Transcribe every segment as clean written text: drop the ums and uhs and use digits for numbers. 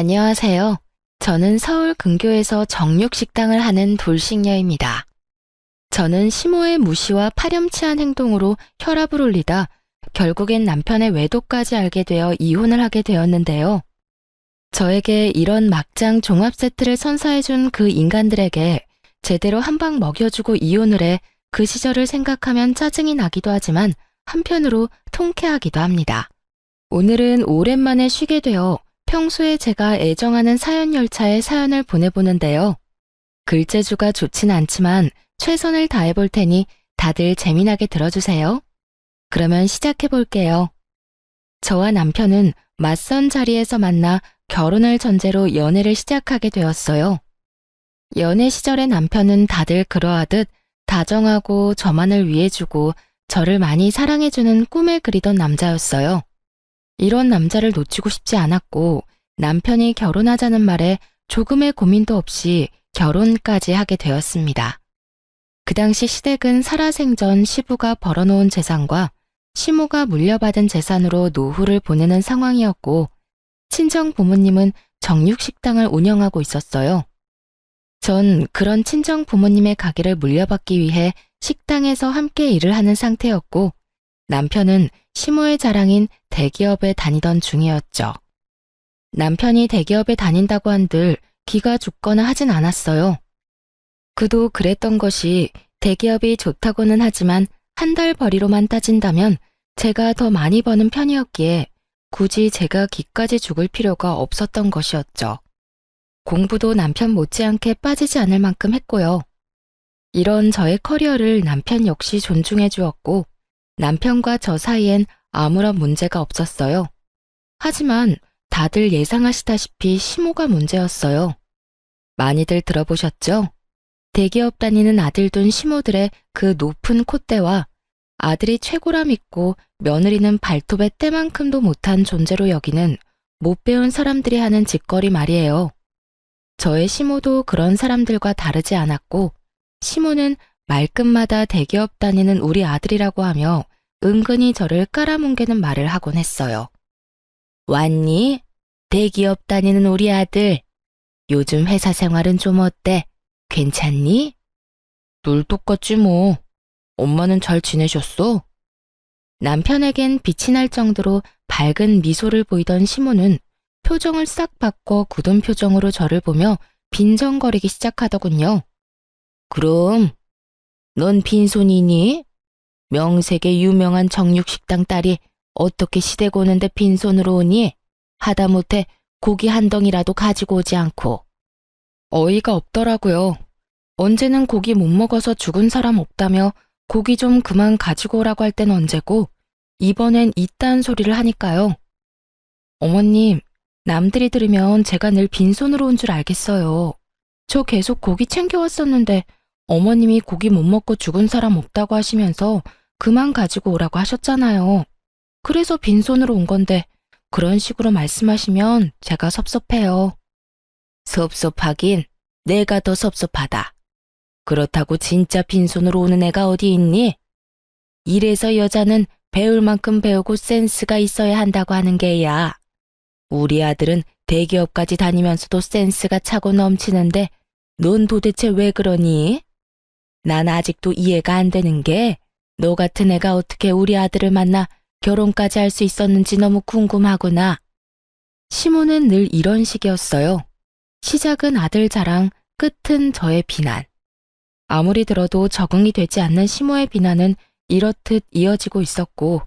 안녕하세요. 저는 서울 근교에서 정육식당을 하는 돌싱녀입니다. 저는 시모의 무시와 파렴치한 행동으로 혈압을 올리다 결국엔 남편의 외도까지 알게 되어 이혼을 하게 되었는데요. 저에게 이런 막장 종합 세트를 선사해준 그 인간들에게 제대로 한 방 먹여주고 이혼을 해 그 시절을 생각하면 짜증이 나기도 하지만 한편으로 통쾌하기도 합니다. 오늘은 오랜만에 쉬게 되어 평소에 제가 애정하는 사연 열차에 사연을 보내보는데요. 글재주가 좋진 않지만 최선을 다해볼 테니 다들 재미나게 들어주세요. 그러면 시작해볼게요. 저와 남편은 맞선 자리에서 만나 결혼을 전제로 연애를 시작하게 되었어요. 연애 시절의 남편은 다들 그러하듯 다정하고 저만을 위해주고 저를 많이 사랑해주는 꿈을 그리던 남자였어요. 이런 남자를 놓치고 싶지 않았고 남편이 결혼하자는 말에 조금의 고민도 없이 결혼까지 하게 되었습니다. 그 당시 시댁은 살아생전 시부가 벌어놓은 재산과 시모가 물려받은 재산으로 노후를 보내는 상황이었고 친정 부모님은 정육식당을 운영하고 있었어요. 전 그런 친정 부모님의 가게를 물려받기 위해 식당에서 함께 일을 하는 상태였고 남편은 시모의 자랑인 대기업에 다니던 중이었죠. 남편이 대기업에 다닌다고 한들 기가 죽거나 하진 않았어요. 그도 그랬던 것이 대기업이 좋다고는 하지만 한 달 벌이로만 따진다면 제가 더 많이 버는 편이었기에 굳이 제가 기까지 죽을 필요가 없었던 것이었죠. 공부도 남편 못지않게 빠지지 않을 만큼 했고요. 이런 저의 커리어를 남편 역시 존중해 주었고 남편과 저 사이엔 아무런 문제가 없었어요. 하지만 다들 예상하시다시피 시모가 문제였어요. 많이들 들어보셨죠? 대기업 다니는 아들 둔 시모들의 그 높은 콧대와 아들이 최고라 믿고 며느리는 발톱의 때만큼도 못한 존재로 여기는 못 배운 사람들이 하는 짓거리 말이에요. 저의 시모도 그런 사람들과 다르지 않았고 시모는 말끝마다 대기업 다니는 우리 아들이라고 하며 은근히 저를 깔아뭉개는 말을 하곤 했어요. 왔니? 대기업 다니는 우리 아들. 요즘 회사 생활은 좀 어때? 괜찮니? 늘 똑같지 뭐. 엄마는 잘 지내셨어? 남편에겐 빛이 날 정도로 밝은 미소를 보이던 시모는 표정을 싹 바꿔 굳은 표정으로 저를 보며 빈정거리기 시작하더군요. 그럼 넌 빈손이니? 명색의 유명한 정육식당 딸이 어떻게 시댁 오는데 빈손으로 오니? 하다못해 고기 한 덩이라도 가지고 오지 않고. 어이가 없더라고요. 언제는 고기 못 먹어서 죽은 사람 없다며 고기 좀 그만 가지고 오라고 할 땐 언제고 이번엔 이딴 소리를 하니까요. 어머님, 남들이 들으면 제가 늘 빈손으로 온 줄 알겠어요. 저 계속 고기 챙겨왔었는데 어머님이 고기 못 먹고 죽은 사람 없다고 하시면서 그만 가지고 오라고 하셨잖아요. 그래서 빈손으로 온 건데 그런 식으로 말씀하시면 제가 섭섭해요. 섭섭하긴 내가 더 섭섭하다. 그렇다고 진짜 빈손으로 오는 애가 어디 있니? 이래서 여자는 배울 만큼 배우고 센스가 있어야 한다고 하는 게야. 우리 아들은 대기업까지 다니면서도 센스가 차고 넘치는데 넌 도대체 왜 그러니? 난 아직도 이해가 안 되는 게 너 같은 애가 어떻게 우리 아들을 만나 결혼까지 할 수 있었는지 너무 궁금하구나. 시모는 늘 이런 식이었어요. 시작은 아들 자랑, 끝은 저의 비난. 아무리 들어도 적응이 되지 않는 시모의 비난은 이렇듯 이어지고 있었고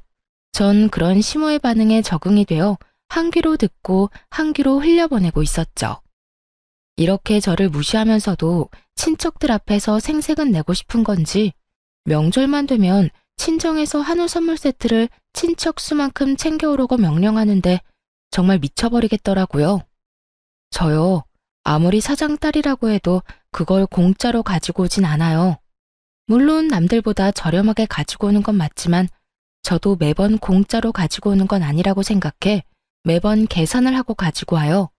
전 그런 시모의 반응에 적응이 되어 한 귀로 듣고 한 귀로 흘려보내고 있었죠. 이렇게 저를 무시하면서도 친척들 앞에서 생색은 내고 싶은 건지 명절만 되면 친정에서 한우 선물 세트를 친척 수만큼 챙겨오라고 명령하는데 정말 미쳐버리겠더라고요. 저요, 아무리 사장 딸이라고 해도 그걸 공짜로 가지고 오진 않아요. 물론 남들보다 저렴하게 가지고 오는 건 맞지만 저도 매번 공짜로 가지고 오는 건 아니라고 생각해 매번 계산을 하고 가지고 와요.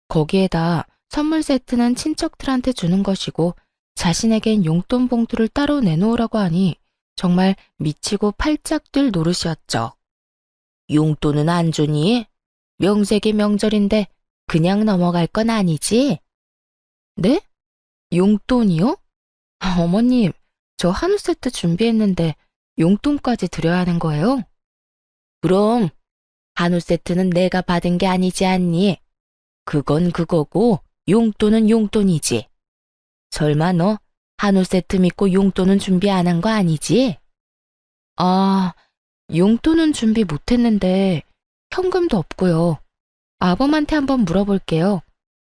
거기에다 선물 세트는 친척들한테 주는 것이고 자신에겐 용돈 봉투를 따로 내놓으라고 하니 정말 미치고 팔짝 뛸 노릇이었죠. 용돈은 안 주니? 명색이 명절인데 그냥 넘어갈 건 아니지? 네? 용돈이요? 어머님, 저 한우 세트 준비했는데 용돈까지 드려야 하는 거예요? 그럼 한우 세트는 내가 받은 게 아니지 않니? 그건 그거고 용돈은 용돈이지. 설마 너 한우 세트 믿고 용돈은 준비 안 한 거 아니지? 아, 용돈은 준비 못했는데 현금도 없고요. 아범한테 한번 물어볼게요.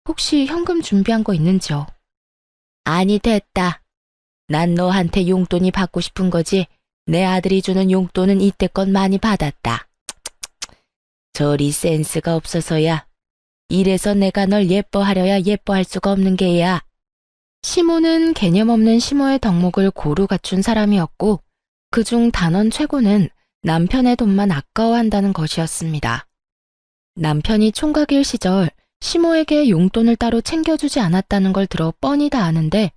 혹시 현금 준비한 거 있는지요? 아니, 됐다. 난 너한테 용돈이 받고 싶은 거지. 내 아들이 주는 용돈은 이때껏 많이 받았다. 저리 센스가 없어서야. 이래서 내가 널 예뻐하려야 예뻐할 수가 없는 게야. 시모는 개념 없는 시모의 덕목을 고루 갖춘 사람이었고 그중 단원 최고는 남편의 돈만 아까워한다는 것이었습니다. 남편이 총각일 시절 시모에게 용돈을 따로 챙겨주지 않았다는 걸 들어 뻔히 다 아는데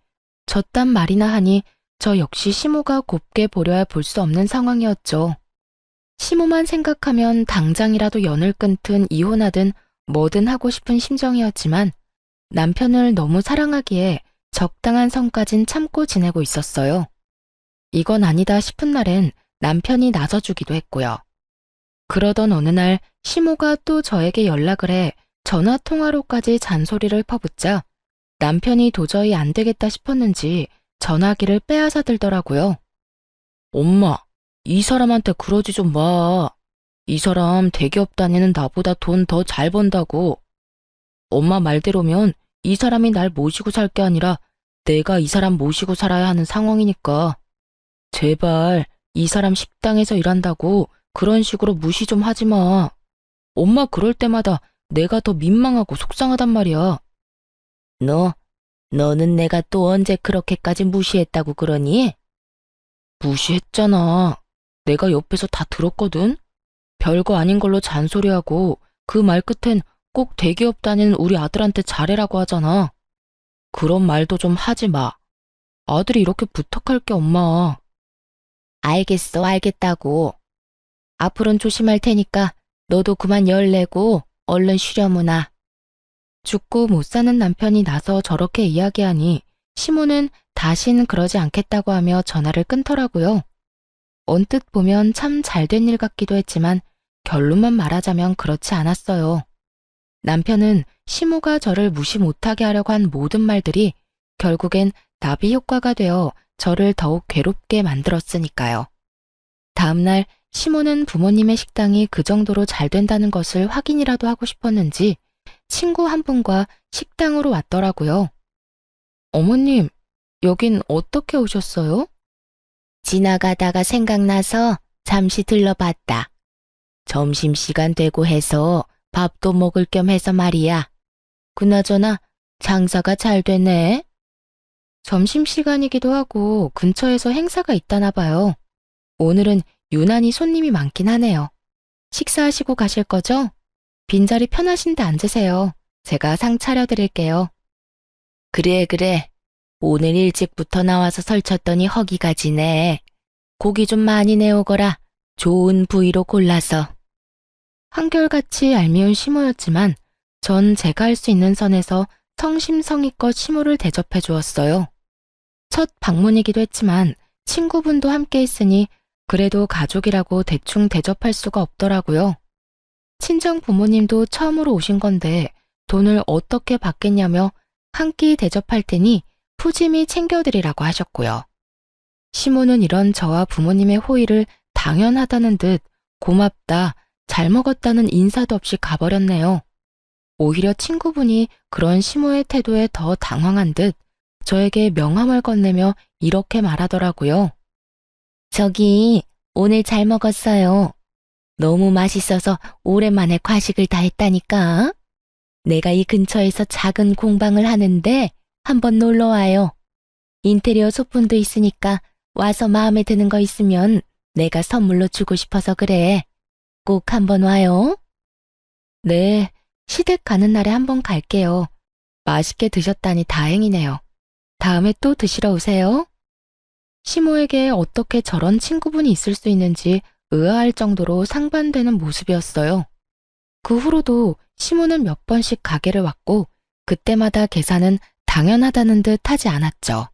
저딴 말이나 하니 저 역시 시모가 곱게 보려야 볼 수 없는 상황이었죠. 시모만 생각하면 당장이라도 연을 끊든 이혼하든 뭐든 하고 싶은 심정이었지만 남편을 너무 사랑하기에 적당한 선까진 참고 지내고 있었어요. 이건 아니다 싶은 날엔 남편이 나서주기도 했고요. 그러던 어느 날 시모가 또 저에게 연락을 해 전화통화로까지 잔소리를 퍼붓자 남편이 도저히 안 되겠다 싶었는지 전화기를 빼앗아 들더라고요. 엄마, 이 사람한테 그러지 좀 마. 이 사람 대기업 다니는 나보다 돈 더 잘 번다고. 엄마 말대로면 이 사람이 날 모시고 살 게 아니라 내가 이 사람 모시고 살아야 하는 상황이니까. 제발 이 사람 식당에서 일한다고 그런 식으로 무시 좀 하지 마. 엄마 그럴 때마다 내가 더 민망하고 속상하단 말이야. 너는 내가 또 언제 그렇게까지 무시했다고 그러니? 무시했잖아. 내가 옆에서 다 들었거든. 별거 아닌 걸로 잔소리하고 그 말 끝엔 꼭 대기업 다니는 우리 아들한테 잘해라고 하잖아. 그런 말도 좀 하지 마. 아들이 이렇게 부탁할게 엄마. 알겠어, 알겠다고. 앞으로는 조심할 테니까 너도 그만 열내고 얼른 쉬려무나. 죽고 못 사는 남편이 나서 저렇게 이야기하니 시모는 다신 그러지 않겠다고 하며 전화를 끊더라고요. 언뜻 보면 참 잘된 일 같기도 했지만 결론만 말하자면 그렇지 않았어요. 남편은 시모가 저를 무시 못하게 하려고 한 모든 말들이 결국엔 나비 효과가 되어 저를 더욱 괴롭게 만들었으니까요. 다음날 시모는 부모님의 식당이 그 정도로 잘 된다는 것을 확인이라도 하고 싶었는지 친구 한 분과 식당으로 왔더라고요. 어머님, 여긴 어떻게 오셨어요? 지나가다가 생각나서 잠시 들러봤다. 점심시간 되고 해서 밥도 먹을 겸 해서 말이야. 그나저나 장사가 잘 되네. 점심시간이기도 하고 근처에서 행사가 있다나 봐요. 오늘은 유난히 손님이 많긴 하네요. 식사하시고 가실 거죠? 빈자리 편하신데 앉으세요. 제가 상 차려드릴게요. 그래. 오늘 일찍부터 나와서 설쳤더니 허기가 지네. 고기 좀 많이 내오거라. 좋은 부위로 골라서. 한결같이 얄미운 시모였지만 전 제가 할 수 있는 선에서 성심성의껏 시모를 대접해 주었어요. 첫 방문이기도 했지만 친구분도 함께 있으니 그래도 가족이라고 대충 대접할 수가 없더라고요. 친정 부모님도 처음으로 오신 건데 돈을 어떻게 받겠냐며 한 끼 대접할 테니 푸짐히 챙겨드리라고 하셨고요. 시모는 이런 저와 부모님의 호의를 당연하다는 듯 고맙다, 잘 먹었다는 인사도 없이 가버렸네요. 오히려 친구분이 그런 시모의 태도에 더 당황한 듯 저에게 명함을 건네며 이렇게 말하더라고요. 저기, 오늘 잘 먹었어요. 너무 맛있어서 오랜만에 과식을 다 했다니까. 내가 이 근처에서 작은 공방을 하는데 한번 놀러 와요. 인테리어 소품도 있으니까 와서 마음에 드는 거 있으면 내가 선물로 주고 싶어서 그래. 꼭 한번 와요. 네, 시댁 가는 날에 한번 갈게요. 맛있게 드셨다니 다행이네요. 다음에 또 드시러 오세요. 시모에게 어떻게 저런 친구분이 있을 수 있는지 의아할 정도로 상반되는 모습이었어요. 그 후로도 시모는 몇 번씩 가게를 왔고 그때마다 계산은 당연하다는 듯 하지 않았죠.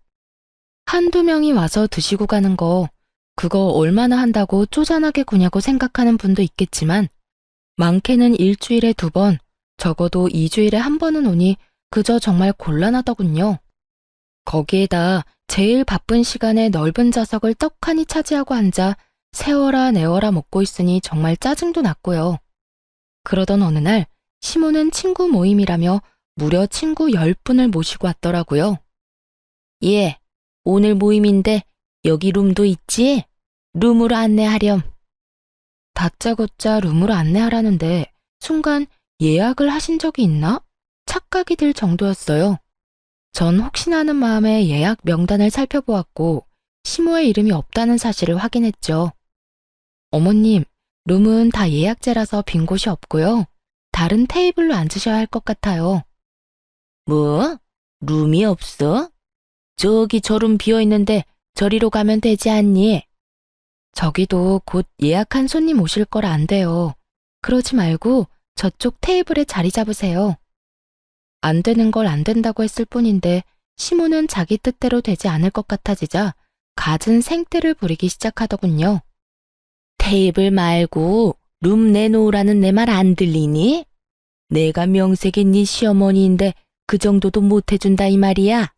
한두 명이 와서 드시고 가는 거 그거 얼마나 한다고 쪼잔하게 구냐고 생각하는 분도 있겠지만 많게는 일주일에 2번, 적어도 2주일에 1번은 오니 그저 정말 곤란하더군요. 거기에다 제일 바쁜 시간에 넓은 좌석을 떡하니 차지하고 앉아 세워라 내워라 먹고 있으니 정말 짜증도 났고요. 그러던 어느 날 시모는 친구 모임이라며 무려 친구 10분을 모시고 왔더라고요. 예, 오늘 모임인데 여기 룸도 있지? 룸으로 안내하렴. 다짜고짜 룸으로 안내하라는데 순간 예약을 하신 적이 있나? 착각이 들 정도였어요. 전 혹시나 하는 마음에 예약 명단을 살펴보았고 시모의 이름이 없다는 사실을 확인했죠. 어머님, 룸은 다 예약제라서 빈 곳이 없고요. 다른 테이블로 앉으셔야 할 것 같아요. 뭐? 룸이 없어? 저기 저 룸 비어있는데 저리로 가면 되지 않니? 저기도 곧 예약한 손님 오실 거라 안 돼요. 그러지 말고 저쪽 테이블에 자리 잡으세요. 안 되는 걸 안 된다고 했을 뿐인데 시모는 자기 뜻대로 되지 않을 것 같아지자 갖은 생떼를 부리기 시작하더군요. 테이블 말고 룸 내놓으라는 내 말 안 들리니? 내가 명색이 네 시어머니인데 그 정도도 못 해준다 이 말이야.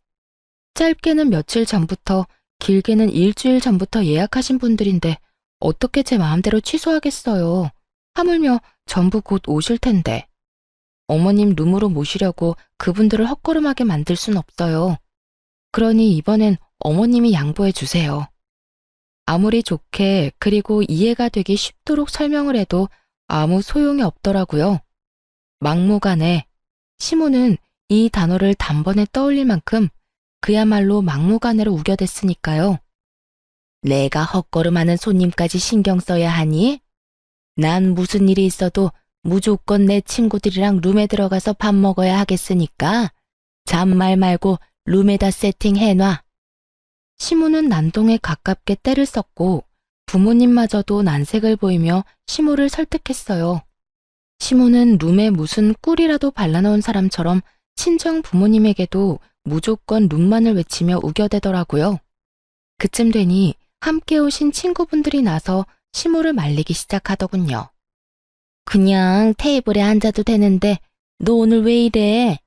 짧게는 며칠 전부터 길게는 일주일 전부터 예약하신 분들인데 어떻게 제 마음대로 취소하겠어요. 하물며 전부 곧 오실 텐데. 어머님 룸으로 모시려고 그분들을 헛걸음하게 만들 순 없어요. 그러니 이번엔 어머님이 양보해 주세요. 아무리 좋게 그리고 이해가 되기 쉽도록 설명을 해도 아무 소용이 없더라고요. 막무가내. 시모는 이 단어를 단번에 떠올릴 만큼 그야말로 막무가내로 우겨댔으니까요. 내가 헛걸음하는 손님까지 신경 써야 하니? 난 무슨 일이 있어도 무조건 내 친구들이랑 룸에 들어가서 밥 먹어야 하겠으니까 잔말 말고 룸에다 세팅해놔. 시모는 난동에 가깝게 때를 썼고 부모님마저도 난색을 보이며 시모를 설득했어요. 시모는 룸에 무슨 꿀이라도 발라놓은 사람처럼 친정 부모님에게도 무조건 룸만을 외치며 우겨대더라고요. 그쯤 되니 함께 오신 친구분들이 나서 시모를 말리기 시작하더군요. 그냥 테이블에 앉아도 되는데 너 오늘 왜 이래?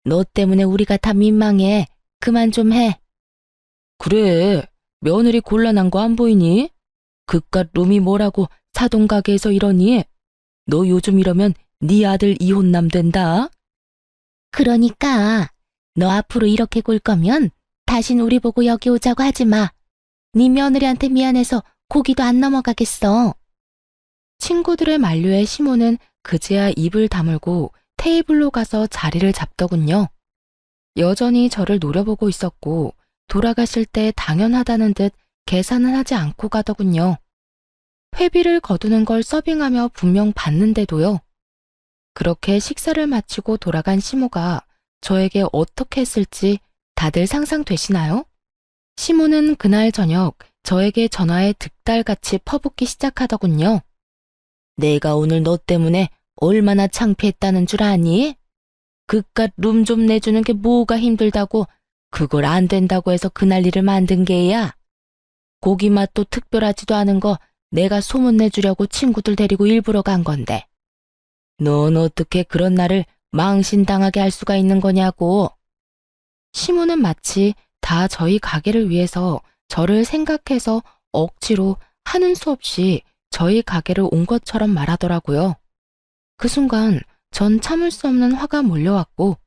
너 때문에 우리가 다 민망해. 그만 좀 해. 그래, 며느리 곤란한 거 안 보이니? 그깟 룸이 뭐라고 사돈가게에서 이러니? 너 요즘 이러면 네 아들 이혼남 된다. 그러니까 너 앞으로 이렇게 굴 거면 다신 우리 보고 여기 오자고 하지 마. 네 며느리한테 미안해서 고기도 안 넘어가겠어. 친구들의 만류에 시모는 그제야 입을 다물고 테이블로 가서 자리를 잡더군요. 여전히 저를 노려보고 있었고 돌아가실 때 당연하다는 듯 계산은 하지 않고 가더군요. 회비를 거두는 걸 서빙하며 분명 받는데도요. 그렇게 식사를 마치고 돌아간 시모가 저에게 어떻게 했을지 다들 상상되시나요? 시모는 그날 저녁 저에게 전화에 득달같이 퍼붓기 시작하더군요. 내가 오늘 너 때문에 얼마나 창피했다는 줄 아니? 그깟 룸 좀 내주는 게 뭐가 힘들다고 그걸 안 된다고 해서 그 난리를 만든 게야. 고기 맛도 특별하지도 않은 거 내가 소문내주려고 친구들 데리고 일부러 간 건데. 넌 어떻게 그런 날을 망신당하게 할 수가 있는 거냐고. 시모는 마치 다 저희 가게를 위해서 저를 생각해서 억지로 하는 수 없이 저희 가게를 온 것처럼 말하더라고요. 그 순간 전 참을 수 없는 화가 몰려왔고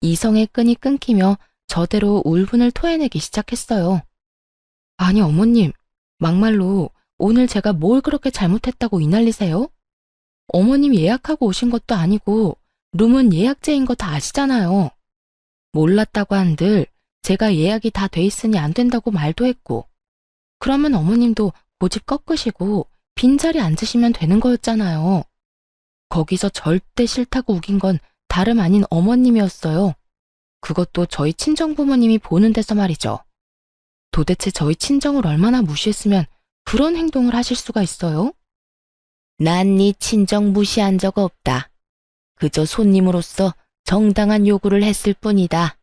이성의 끈이 끊기며 저대로 울분을 토해내기 시작했어요. 아니 어머님, 막말로 오늘 제가 뭘 그렇게 잘못했다고 이 난리세요? 어머님 예약하고 오신 것도 아니고 룸은 예약제인 거 다 아시잖아요. 몰랐다고 한들 제가 예약이 다 돼 있으니 안 된다고 말도 했고 그러면 어머님도 고집 꺾으시고 빈자리 앉으시면 되는 거였잖아요. 거기서 절대 싫다고 우긴 건 다름 아닌 어머님이었어요. 그것도 저희 친정부모님이 보는 데서 말이죠. 도대체 저희 친정을 얼마나 무시했으면 그런 행동을 하실 수가 있어요? 난 네 친정 무시한 적 없다. 그저 손님으로서 정당한 요구를 했을 뿐이다.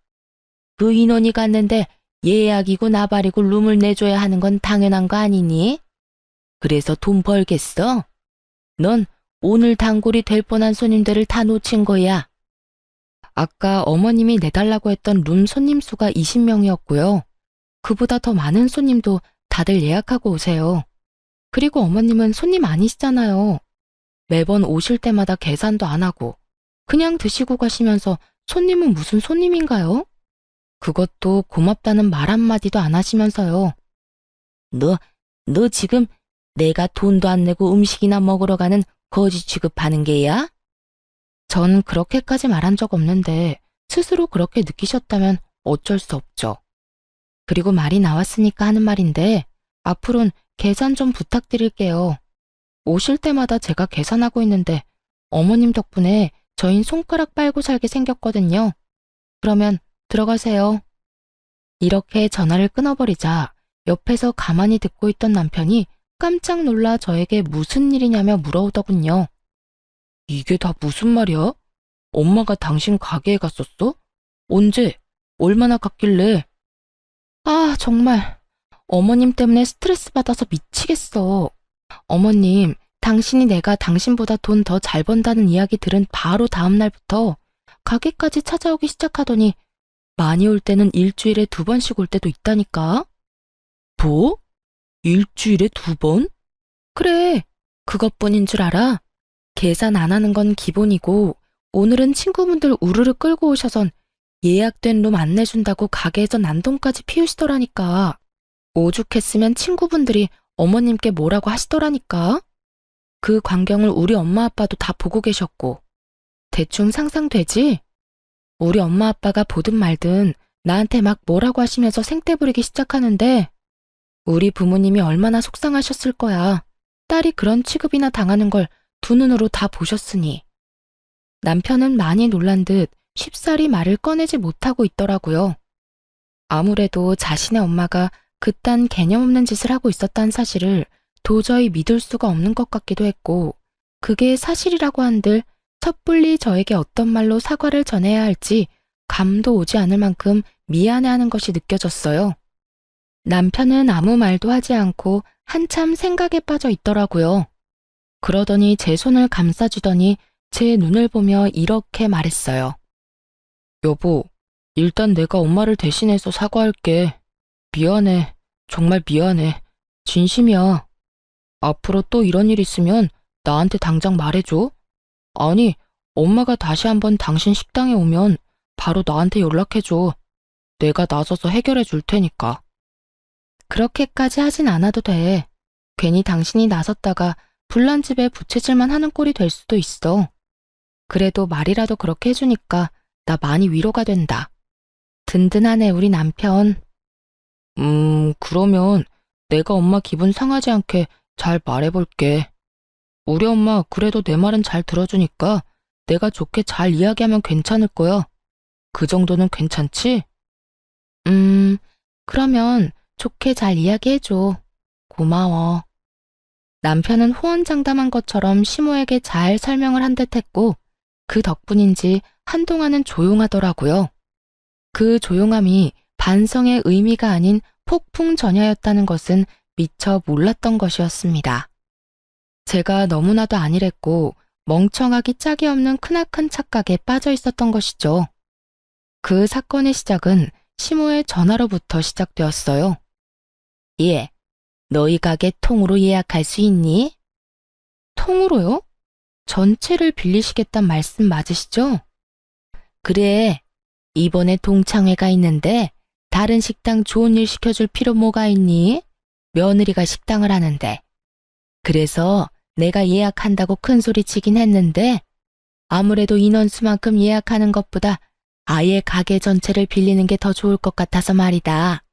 그 인원이 갔는데 예약이고 나발이고 룸을 내줘야 하는 건 당연한 거 아니니? 그래서 돈 벌겠어? 넌 오늘 단골이 될 뻔한 손님들을 다 놓친 거야. 아까 어머님이 내달라고 했던 룸 손님 수가 20명이었고요. 그보다 더 많은 손님도 다들 예약하고 오세요. 그리고 어머님은 손님 아니시잖아요. 매번 오실 때마다 계산도 안 하고 그냥 드시고 가시면서 손님은 무슨 손님인가요? 그것도 고맙다는 말 한마디도 안 하시면서요. 너 지금 내가 돈도 안 내고 음식이나 먹으러 가는 거지 취급하는 게야? 전 그렇게까지 말한 적 없는데 스스로 그렇게 느끼셨다면 어쩔 수 없죠. 그리고 말이 나왔으니까 하는 말인데 앞으로는 계산 좀 부탁드릴게요. 오실 때마다 제가 계산하고 있는데 어머님 덕분에 저흰 손가락 빨고 살게 생겼거든요. 그러면 들어가세요. 이렇게 전화를 끊어버리자 옆에서 가만히 듣고 있던 남편이 깜짝 놀라 저에게 무슨 일이냐며 물어오더군요. 이게 다 무슨 말이야? 엄마가 당신 가게에 갔었어? 언제? 얼마나 갔길래? 아, 정말. 어머님 때문에 스트레스 받아서 미치겠어. 어머님, 당신이 내가 당신보다 돈 더 잘 번다는 이야기 들은 바로 다음 날부터 가게까지 찾아오기 시작하더니 많이 올 때는 일주일에 2번씩 올 때도 있다니까. 뭐? 일주일에 2번? 그래, 그것뿐인 줄 알아? 계산 안 하는 건 기본이고 오늘은 친구분들 우르르 끌고 오셔선 예약된 룸 안 내준다고 가게에서 난동까지 피우시더라니까. 오죽했으면 친구분들이 어머님께 뭐라고 하시더라니까. 그 광경을 우리 엄마 아빠도 다 보고 계셨고. 대충 상상되지? 우리 엄마 아빠가 보든 말든 나한테 막 뭐라고 하시면서 생떼 부리기 시작하는데 우리 부모님이 얼마나 속상하셨을 거야. 딸이 그런 취급이나 당하는 걸 두 눈으로 다 보셨으니. 남편은 많이 놀란 듯 쉽사리 말을 꺼내지 못하고 있더라고요. 아무래도 자신의 엄마가 그딴 개념 없는 짓을 하고 있었다는 사실을 도저히 믿을 수가 없는 것 같기도 했고, 그게 사실이라고 한들 섣불리 저에게 어떤 말로 사과를 전해야 할지 감도 오지 않을 만큼 미안해하는 것이 느껴졌어요. 남편은 아무 말도 하지 않고 한참 생각에 빠져 있더라고요. 그러더니 제 손을 감싸주더니 제 눈을 보며 이렇게 말했어요. 여보, 일단 내가 엄마를 대신해서 사과할게. 미안해. 정말 미안해. 진심이야. 앞으로 또 이런 일 있으면 나한테 당장 말해줘. 아니, 엄마가 다시 한번 당신 식당에 오면 바로 나한테 연락해줘. 내가 나서서 해결해 줄 테니까. 그렇게까지 하진 않아도 돼. 괜히 당신이 나섰다가 불난 집에 부채질만 하는 꼴이 될 수도 있어. 그래도 말이라도 그렇게 해주니까 나 많이 위로가 된다. 든든하네, 우리 남편. 그러면 내가 엄마 기분 상하지 않게 잘 말해볼게. 우리 엄마 그래도 내 말은 잘 들어주니까 내가 좋게 잘 이야기하면 괜찮을 거야. 그 정도는 괜찮지? 그러면 좋게 잘 이야기해줘. 고마워. 남편은 호언장담한 것처럼 시모에게 잘 설명을 한 듯 했고, 그 덕분인지 한동안은 조용하더라고요. 그 조용함이 반성의 의미가 아닌 폭풍 전야였다는 것은 미처 몰랐던 것이었습니다. 제가 너무나도 안일했고 멍청하기 짝이 없는 크나큰 착각에 빠져 있었던 것이죠. 그 사건의 시작은 시모의 전화로부터 시작되었어요. 예, 너희 가게 통으로 예약할 수 있니? 통으로요? 전체를 빌리시겠단 말씀 맞으시죠? 그래, 이번에 동창회가 있는데 다른 식당 좋은 일 시켜줄 필요 뭐가 있니? 며느리가 식당을 하는데. 그래서 내가 예약한다고 큰소리치긴 했는데 아무래도 인원수만큼 예약하는 것보다 아예 가게 전체를 빌리는 게 더 좋을 것 같아서 말이다.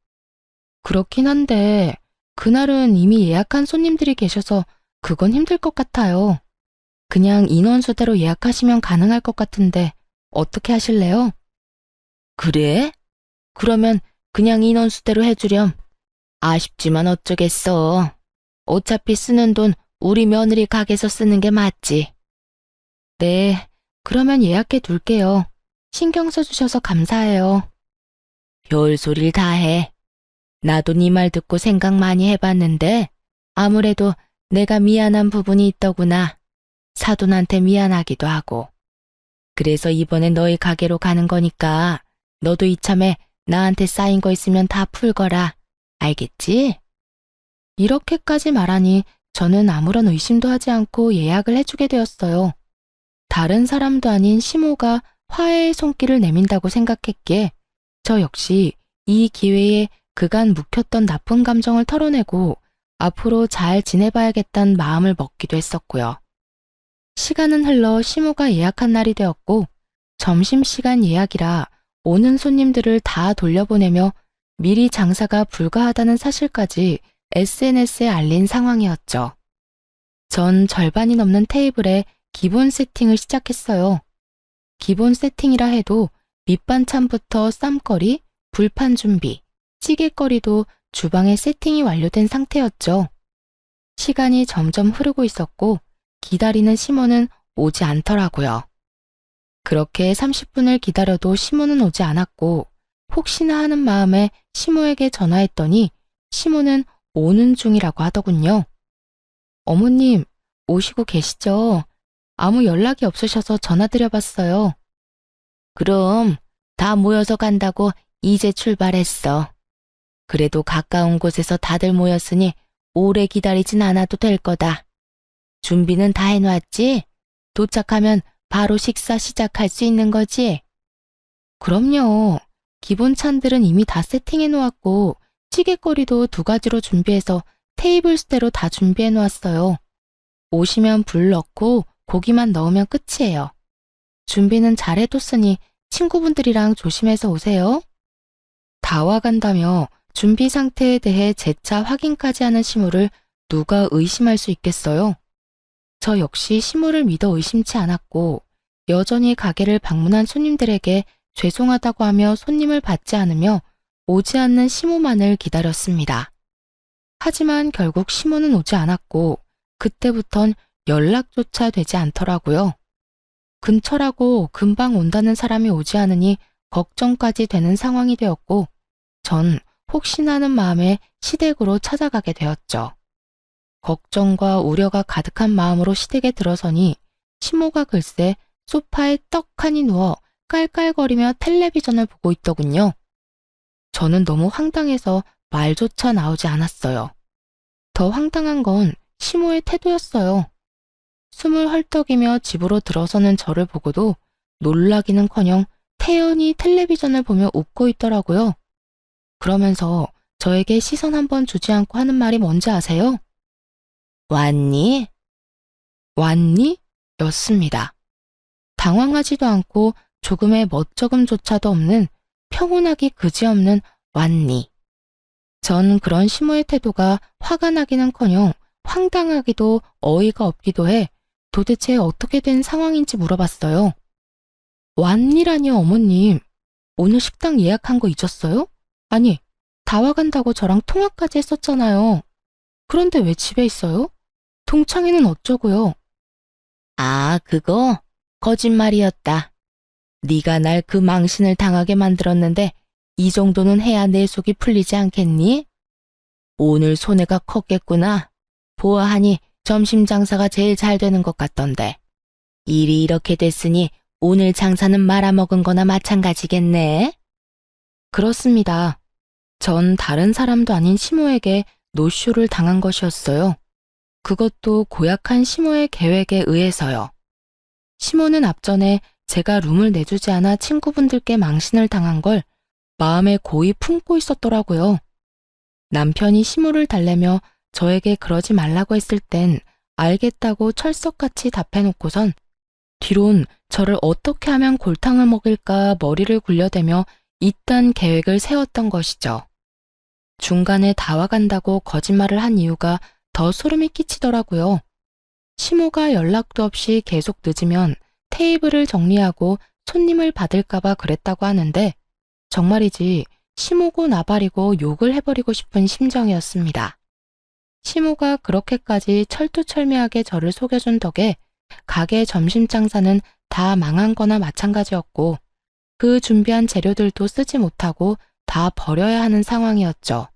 그렇긴 한데 그날은 이미 예약한 손님들이 계셔서 그건 힘들 것 같아요. 그냥 인원수대로 예약하시면 가능할 것 같은데 어떻게 하실래요? 그래? 그러면 그냥 인원수대로 해주렴. 아쉽지만 어쩌겠어. 어차피 쓰는 돈 우리 며느리 가게에서 쓰는 게 맞지. 네, 그러면 예약해 둘게요. 신경 써주셔서 감사해요. 별소리를 다 해. 나도 네 말 듣고 생각 많이 해봤는데 아무래도 내가 미안한 부분이 있더구나. 사돈한테 미안하기도 하고. 그래서 이번에 너희 가게로 가는 거니까 너도 이참에 나한테 쌓인 거 있으면 다 풀거라. 알겠지? 이렇게까지 말하니 저는 아무런 의심도 하지 않고 예약을 해주게 되었어요. 다른 사람도 아닌 시모가 화해의 손길을 내민다고 생각했기에 저 역시 이 기회에 그간 묵혔던 나쁜 감정을 털어내고 앞으로 잘 지내봐야겠다는 마음을 먹기도 했었고요. 시간은 흘러 시모가 예약한 날이 되었고 점심시간 예약이라 오는 손님들을 다 돌려보내며 미리 장사가 불가하다는 사실까지 SNS에 알린 상황이었죠. 전 절반이 넘는 테이블에 기본 세팅을 시작했어요. 기본 세팅이라 해도 밑반찬부터 쌈거리, 불판 준비, 찌개거리도 주방에 세팅이 완료된 상태였죠. 시간이 점점 흐르고 있었고 기다리는 시모는 오지 않더라고요. 그렇게 30분을 기다려도 시모는 오지 않았고 혹시나 하는 마음에 시모에게 전화했더니 시모는 오는 중이라고 하더군요. 어머님, 오시고 계시죠? 아무 연락이 없으셔서 전화드려봤어요. 그럼 다 모여서 간다고 이제 출발했어. 그래도 가까운 곳에서 다들 모였으니 오래 기다리진 않아도 될 거다. 준비는 다 해놨지? 도착하면 바로 식사 시작할 수 있는 거지? 그럼요. 기본 찬들은 이미 다 세팅해 놓았고 찌개거리도 2가지로 준비해서 테이블 수대로 다 준비해 놓았어요. 오시면 불 넣고 고기만 넣으면 끝이에요. 준비는 잘 해뒀으니 친구분들이랑 조심해서 오세요. 다 와간다며 준비 상태에 대해 재차 확인까지 하는 시모를 누가 의심할 수 있겠어요? 저 역시 시모를 믿어 의심치 않았고 여전히 가게를 방문한 손님들에게 죄송하다고 하며 손님을 받지 않으며 오지 않는 시모만을 기다렸습니다. 하지만 결국 시모는 오지 않았고 그때부턴 연락조차 되지 않더라고요. 근처라고 금방 온다는 사람이 오지 않으니 걱정까지 되는 상황이 되었고 전 혹시나 하는 마음에 시댁으로 찾아가게 되었죠. 걱정과 우려가 가득한 마음으로 시댁에 들어서니 시모가 글쎄 소파에 떡하니 누워 깔깔거리며 텔레비전을 보고 있더군요. 저는 너무 황당해서 말조차 나오지 않았어요. 더 황당한 건 시모의 태도였어요. 숨을 헐떡이며 집으로 들어서는 저를 보고도 놀라기는커녕 태연히 텔레비전을 보며 웃고 있더라고요. 그러면서 저에게 시선 한번 주지 않고 하는 말이 뭔지 아세요? 왔니? 왔니? 였습니다. 당황하지도 않고 조금의 멋쩍음조차도 없는 평온하기 그지없는 왔니. 전 그런 시모의 태도가 화가 나기는커녕 황당하기도 어이가 없기도 해 도대체 어떻게 된 상황인지 물어봤어요. 왔니라니요, 어머님. 오늘 식당 예약한 거 잊었어요? 아니, 다 와간다고 저랑 통화까지 했었잖아요. 그런데 왜 집에 있어요? 동창회는 어쩌고요? 아, 그거? 거짓말이었다. 네가 날 그 망신을 당하게 만들었는데 이 정도는 해야 내 속이 풀리지 않겠니? 오늘 손해가 컸겠구나. 보아하니 점심 장사가 제일 잘 되는 것 같던데. 일이 이렇게 됐으니 오늘 장사는 말아먹은 거나 마찬가지겠네. 그렇습니다. 전 다른 사람도 아닌 시모에게 노쇼를 당한 것이었어요. 그것도 고약한 시모의 계획에 의해서요. 시모는 앞전에 제가 룸을 내주지 않아 친구분들께 망신을 당한 걸 마음에 고이 품고 있었더라고요. 남편이 시모를 달래며 저에게 그러지 말라고 했을 땐 알겠다고 철석같이 답해놓고선 뒤론 저를 어떻게 하면 골탕을 먹일까 머리를 굴려대며 이딴 계획을 세웠던 것이죠. 중간에 다 와간다고 거짓말을 한 이유가 더 소름이 끼치더라고요. 시모가 연락도 없이 계속 늦으면 테이블을 정리하고 손님을 받을까봐 그랬다고 하는데 정말이지 시모고 나발이고 욕을 해버리고 싶은 심정이었습니다. 시모가 그렇게까지 철두철미하게 저를 속여준 덕에 가게 점심 장사는 다 망한 거나 마찬가지였고 그 준비한 재료들도 쓰지 못하고 다 버려야 하는 상황이었죠.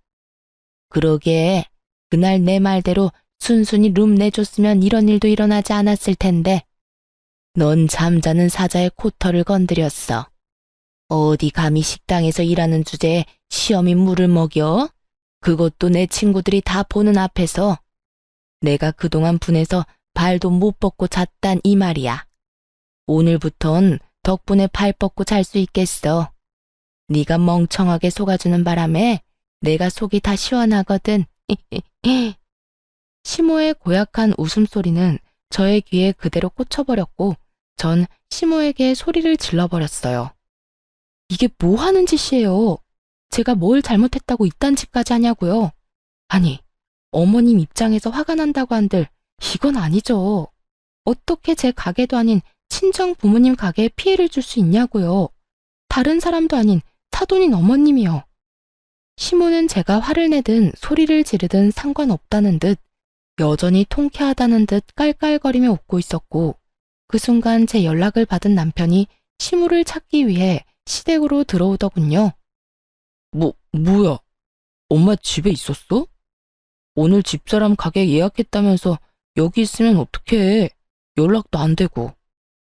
그러게 그날 내 말대로 순순히 룸 내줬으면 이런 일도 일어나지 않았을 텐데 넌 잠자는 사자의 코털을 건드렸어. 어디 감히 식당에서 일하는 주제에 시험이 물을 먹여? 그것도 내 친구들이 다 보는 앞에서. 내가 그동안 분해서 발도 못 뻗고 잤단 이 말이야. 오늘부턴 덕분에 발 뻗고 잘 수 있겠어. 네가 멍청하게 속아주는 바람에 내가 속이 다 시원하거든. 시모의 고약한 웃음소리는 저의 귀에 그대로 꽂혀버렸고 전 시모에게 소리를 질러버렸어요. 이게 뭐 하는 짓이에요? 제가 뭘 잘못했다고 이딴 짓까지 하냐고요? 아니, 어머님 입장에서 화가 난다고 한들 이건 아니죠. 어떻게 제 가게도 아닌 친정 부모님 가게에 피해를 줄 수 있냐고요. 다른 사람도 아닌 사돈인 어머님이요. 시모는 제가 화를 내든 소리를 지르든 상관없다는 듯 여전히 통쾌하다는 듯 깔깔거리며 웃고 있었고 그 순간 제 연락을 받은 남편이 시모를 찾기 위해 시댁으로 들어오더군요. 뭐야? 엄마 집에 있었어? 오늘 집사람 가게 예약했다면서 여기 있으면 어떡해. 연락도 안 되고.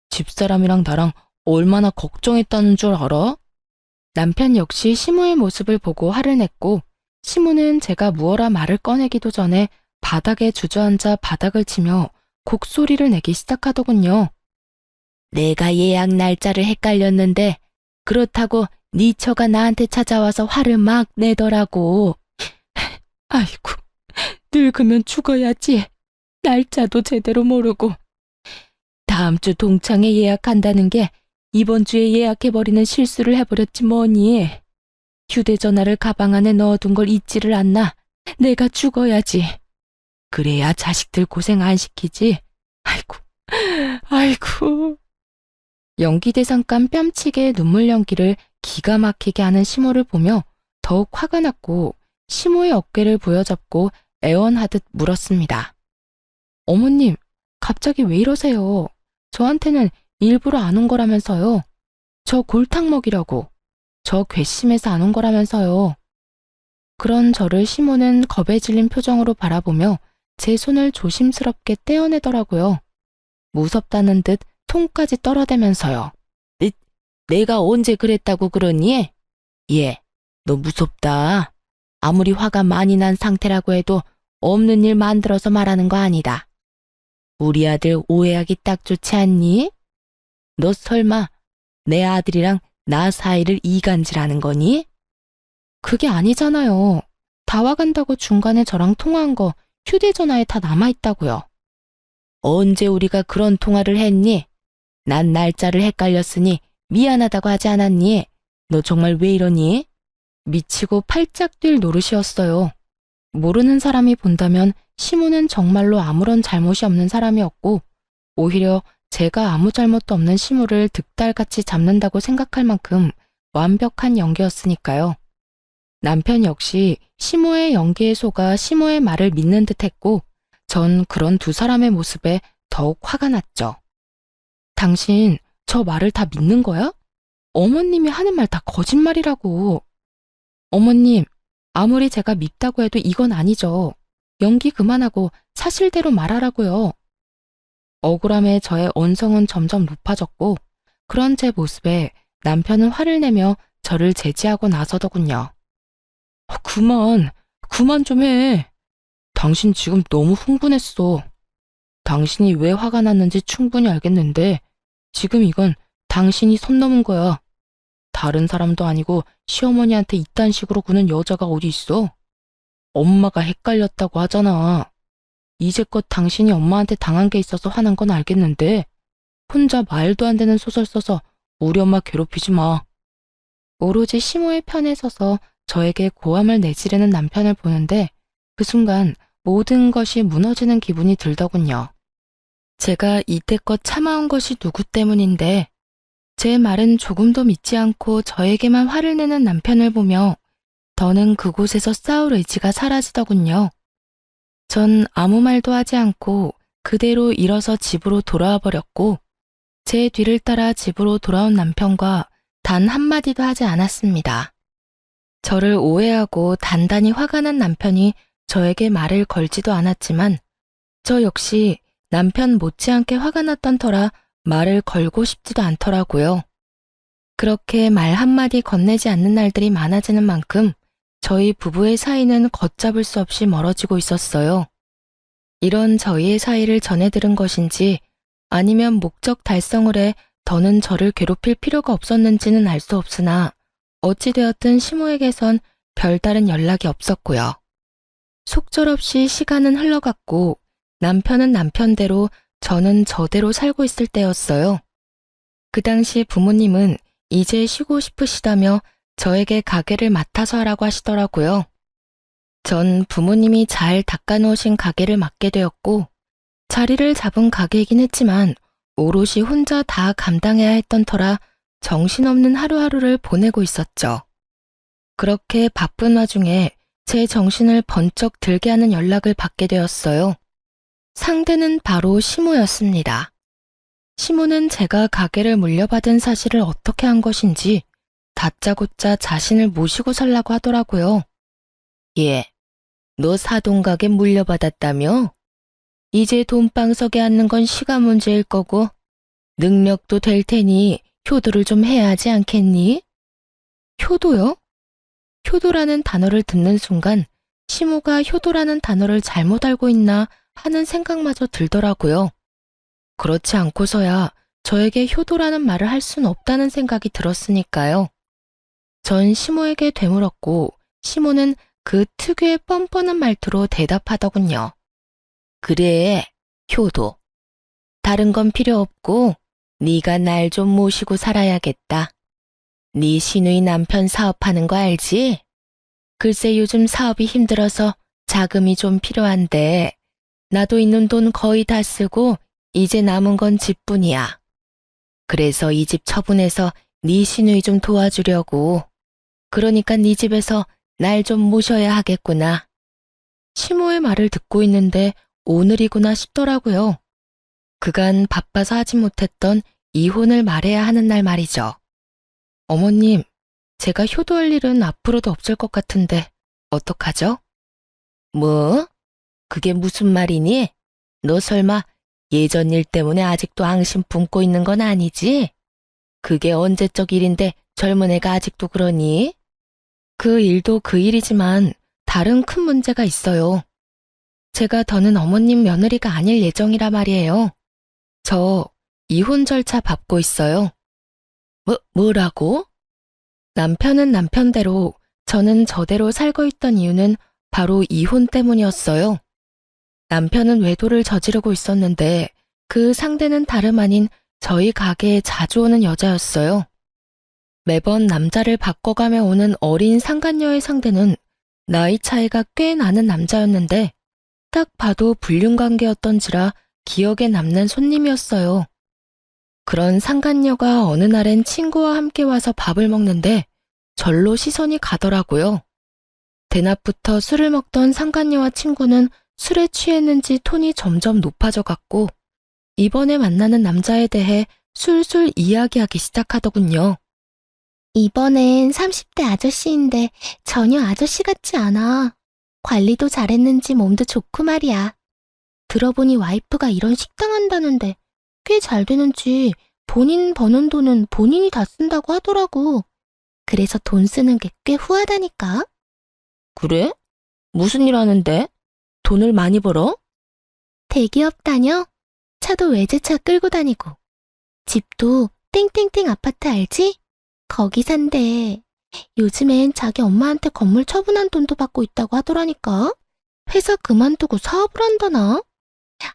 집사람이랑 나랑 얼마나 걱정했다는 줄 알아? 남편 역시 시모의 모습을 보고 화를 냈고 시모는 제가 무어라 말을 꺼내기도 전에 바닥에 주저앉아 바닥을 치며 곡소리를 내기 시작하더군요. 내가 예약 날짜를 헷갈렸는데 그렇다고 네 처가 나한테 찾아와서 화를 막 내더라고. 아이고, 늙으면 죽어야지. 날짜도 제대로 모르고. 다음 주 동창회 예약한다는 게 이번 주에 예약해버리는 실수를 해버렸지 뭐니. 휴대전화를 가방 안에 넣어둔 걸 잊지를 않나. 내가 죽어야지. 그래야 자식들 고생 안 시키지. 아이고. 연기대상감 뺨치게 눈물 연기를 기가 막히게 하는 시모를 보며 더욱 화가 났고 시모의 어깨를 부여잡고 애원하듯 물었습니다. 어머님, 갑자기 왜 이러세요? 저한테는 일부러 안 온 거라면서요. 저 골탕 먹이려고. 저 괘씸해서 안 온 거라면서요. 그런 저를 시모는 겁에 질린 표정으로 바라보며 제 손을 조심스럽게 떼어내더라고요. 무섭다는 듯 톤까지 떨어대면서요. 내가 언제 그랬다고 그러니? 너 무섭다. 아무리 화가 많이 난 상태라고 해도 없는 일 만들어서 말하는 거 아니다. 우리 아들 오해하기 딱 좋지 않니? 너 설마 내 아들이랑 나 사이를 이간질하는 거니? 그게 아니잖아요. 다 와간다고 중간에 저랑 통화한 거 휴대전화에 다 남아있다고요. 언제 우리가 그런 통화를 했니? 난 날짜를 헷갈렸으니 미안하다고 하지 않았니? 너 정말 왜 이러니? 미치고 팔짝 뛸 노릇이었어요. 모르는 사람이 본다면 시모는 정말로 아무런 잘못이 없는 사람이었고 오히려 제가 아무 잘못도 없는 시모를 득달같이 잡는다고 생각할 만큼 완벽한 연기였으니까요. 남편 역시 시모의 연기에 속아 시모의 말을 믿는 듯했고 전 그런 두 사람의 모습에 더욱 화가 났죠. 당신 저 말을 다 믿는 거야? 어머님이 하는 말 다 거짓말이라고. 어머님, 아무리 제가 밉다고 해도 이건 아니죠. 연기 그만하고 사실대로 말하라고요. 억울함에 저의 언성은 점점 높아졌고 그런 제 모습에 남편은 화를 내며 저를 제지하고 나서더군요. 그만 좀 해. 당신 지금 너무 흥분했어. 당신이 왜 화가 났는지 충분히 알겠는데 지금 이건 당신이 선 넘은 거야. 다른 사람도 아니고 시어머니한테 이딴 식으로 구는 여자가 어디 있어? 엄마가 헷갈렸다고 하잖아. 이제껏 당신이 엄마한테 당한 게 있어서 화난 건 알겠는데 혼자 말도 안 되는 소설 써서 우리 엄마 괴롭히지 마. 오로지 시모의 편에 서서 저에게 고함을 내지르는 남편을 보는데 그 순간 모든 것이 무너지는 기분이 들더군요. 제가 이때껏 참아온 것이 누구 때문인데 제 말은 조금도 믿지 않고 저에게만 화를 내는 남편을 보며 더는 그곳에서 싸울 의지가 사라지더군요. 전 아무 말도 하지 않고 그대로 일어서 집으로 돌아와 버렸고 제 뒤를 따라 집으로 돌아온 남편과 단 한마디도 하지 않았습니다. 저를 오해하고 단단히 화가 난 남편이 저에게 말을 걸지도 않았지만 저 역시 남편 못지않게 화가 났던 터라 말을 걸고 싶지도 않더라고요. 그렇게 말 한마디 건네지 않는 날들이 많아지는 만큼 저희 부부의 사이는 걷잡을 수 없이 멀어지고 있었어요. 이런 저희의 사이를 전해 들은 것인지 아니면 목적 달성을 해 더는 저를 괴롭힐 필요가 없었는지는 알 수 없으나 어찌되었든 시모에게선 별다른 연락이 없었고요. 속절없이 시간은 흘러갔고 남편은 남편대로 저는 저대로 살고 있을 때였어요. 그 당시 부모님은 이제 쉬고 싶으시다며 저에게 가게를 맡아서 하라고 하시더라고요. 전 부모님이 잘 닦아놓으신 가게를 맡게 되었고 자리를 잡은 가게이긴 했지만 오롯이 혼자 다 감당해야 했던 터라 정신없는 하루하루를 보내고 있었죠. 그렇게 바쁜 와중에 제 정신을 번쩍 들게 하는 연락을 받게 되었어요. 상대는 바로 시모였습니다. 시모는 제가 가게를 물려받은 사실을 어떻게 한 것인지 다짜고짜 자신을 모시고 살라고 하더라고요. 예, 너 사돈가게 물려받았다며? 이제 돈방석에 앉는 건 시간 문제일 거고 능력도 될 테니 효도를 좀 해야 하지 않겠니? 효도요? 효도라는 단어를 듣는 순간 시모가 효도라는 단어를 잘못 알고 있나 하는 생각마저 들더라고요. 그렇지 않고서야 저에게 효도라는 말을 할 수는 없다는 생각이 들었으니까요. 전 시모에게 되물었고 시모는 그 특유의 뻔뻔한 말투로 대답하더군요. 그래, 효도. 다른 건 필요 없고 네가 날 좀 모시고 살아야겠다. 네 시누이 남편 사업하는 거 알지? 글쎄 요즘 사업이 힘들어서 자금이 좀 필요한데 나도 있는 돈 거의 다 쓰고 이제 남은 건 집뿐이야. 그래서 이 집 처분해서 네 시누이 좀 도와주려고. 그러니까 네 집에서 날 좀 모셔야 하겠구나. 시모의 말을 듣고 있는데 오늘이구나 싶더라고요. 그간 바빠서 하지 못했던 이혼을 말해야 하는 날 말이죠. 어머님, 제가 효도할 일은 앞으로도 없을 것 같은데 어떡하죠? 뭐? 그게 무슨 말이니? 너 설마 예전 일 때문에 아직도 앙심 품고 있는 건 아니지? 그게 언제적 일인데 젊은 애가 아직도 그러니? 그 일도 그 일이지만 다른 큰 문제가 있어요. 제가 더는 어머님 며느리가 아닐 예정이라 말이에요. 저 이혼 절차 밟고 있어요. 뭐라고? 남편은 남편대로 저는 저대로 살고 있던 이유는 바로 이혼 때문이었어요. 남편은 외도를 저지르고 있었는데 그 상대는 다름 아닌 저희 가게에 자주 오는 여자였어요. 매번 남자를 바꿔가며 오는 어린 상간녀의 상대는 나이 차이가 꽤 나는 남자였는데 딱 봐도 불륜관계였던지라 기억에 남는 손님이었어요. 그런 상간녀가 어느 날엔 친구와 함께 와서 밥을 먹는데 절로 시선이 가더라고요. 대낮부터 술을 먹던 상간녀와 친구는 술에 취했는지 톤이 점점 높아져 갔고 이번에 만나는 남자에 대해 술술 이야기하기 시작하더군요. 이번엔 30대 아저씨인데 전혀 아저씨 같지 않아. 관리도 잘했는지 몸도 좋고 말이야. 들어보니 와이프가 이런 식당 한다는데 꽤 잘 되는지 본인 버는 돈은 본인이 다 쓴다고 하더라고. 그래서 돈 쓰는 게 꽤 후하다니까. 그래? 무슨 일 하는데? 돈을 많이 벌어? 대기업 다녀? 차도 외제차 끌고 다니고. 집도 땡땡땡 아파트 알지? 거기 산대. 요즘엔 자기 엄마한테 건물 처분한 돈도 받고 있다고 하더라니까. 회사 그만두고 사업을 한다나?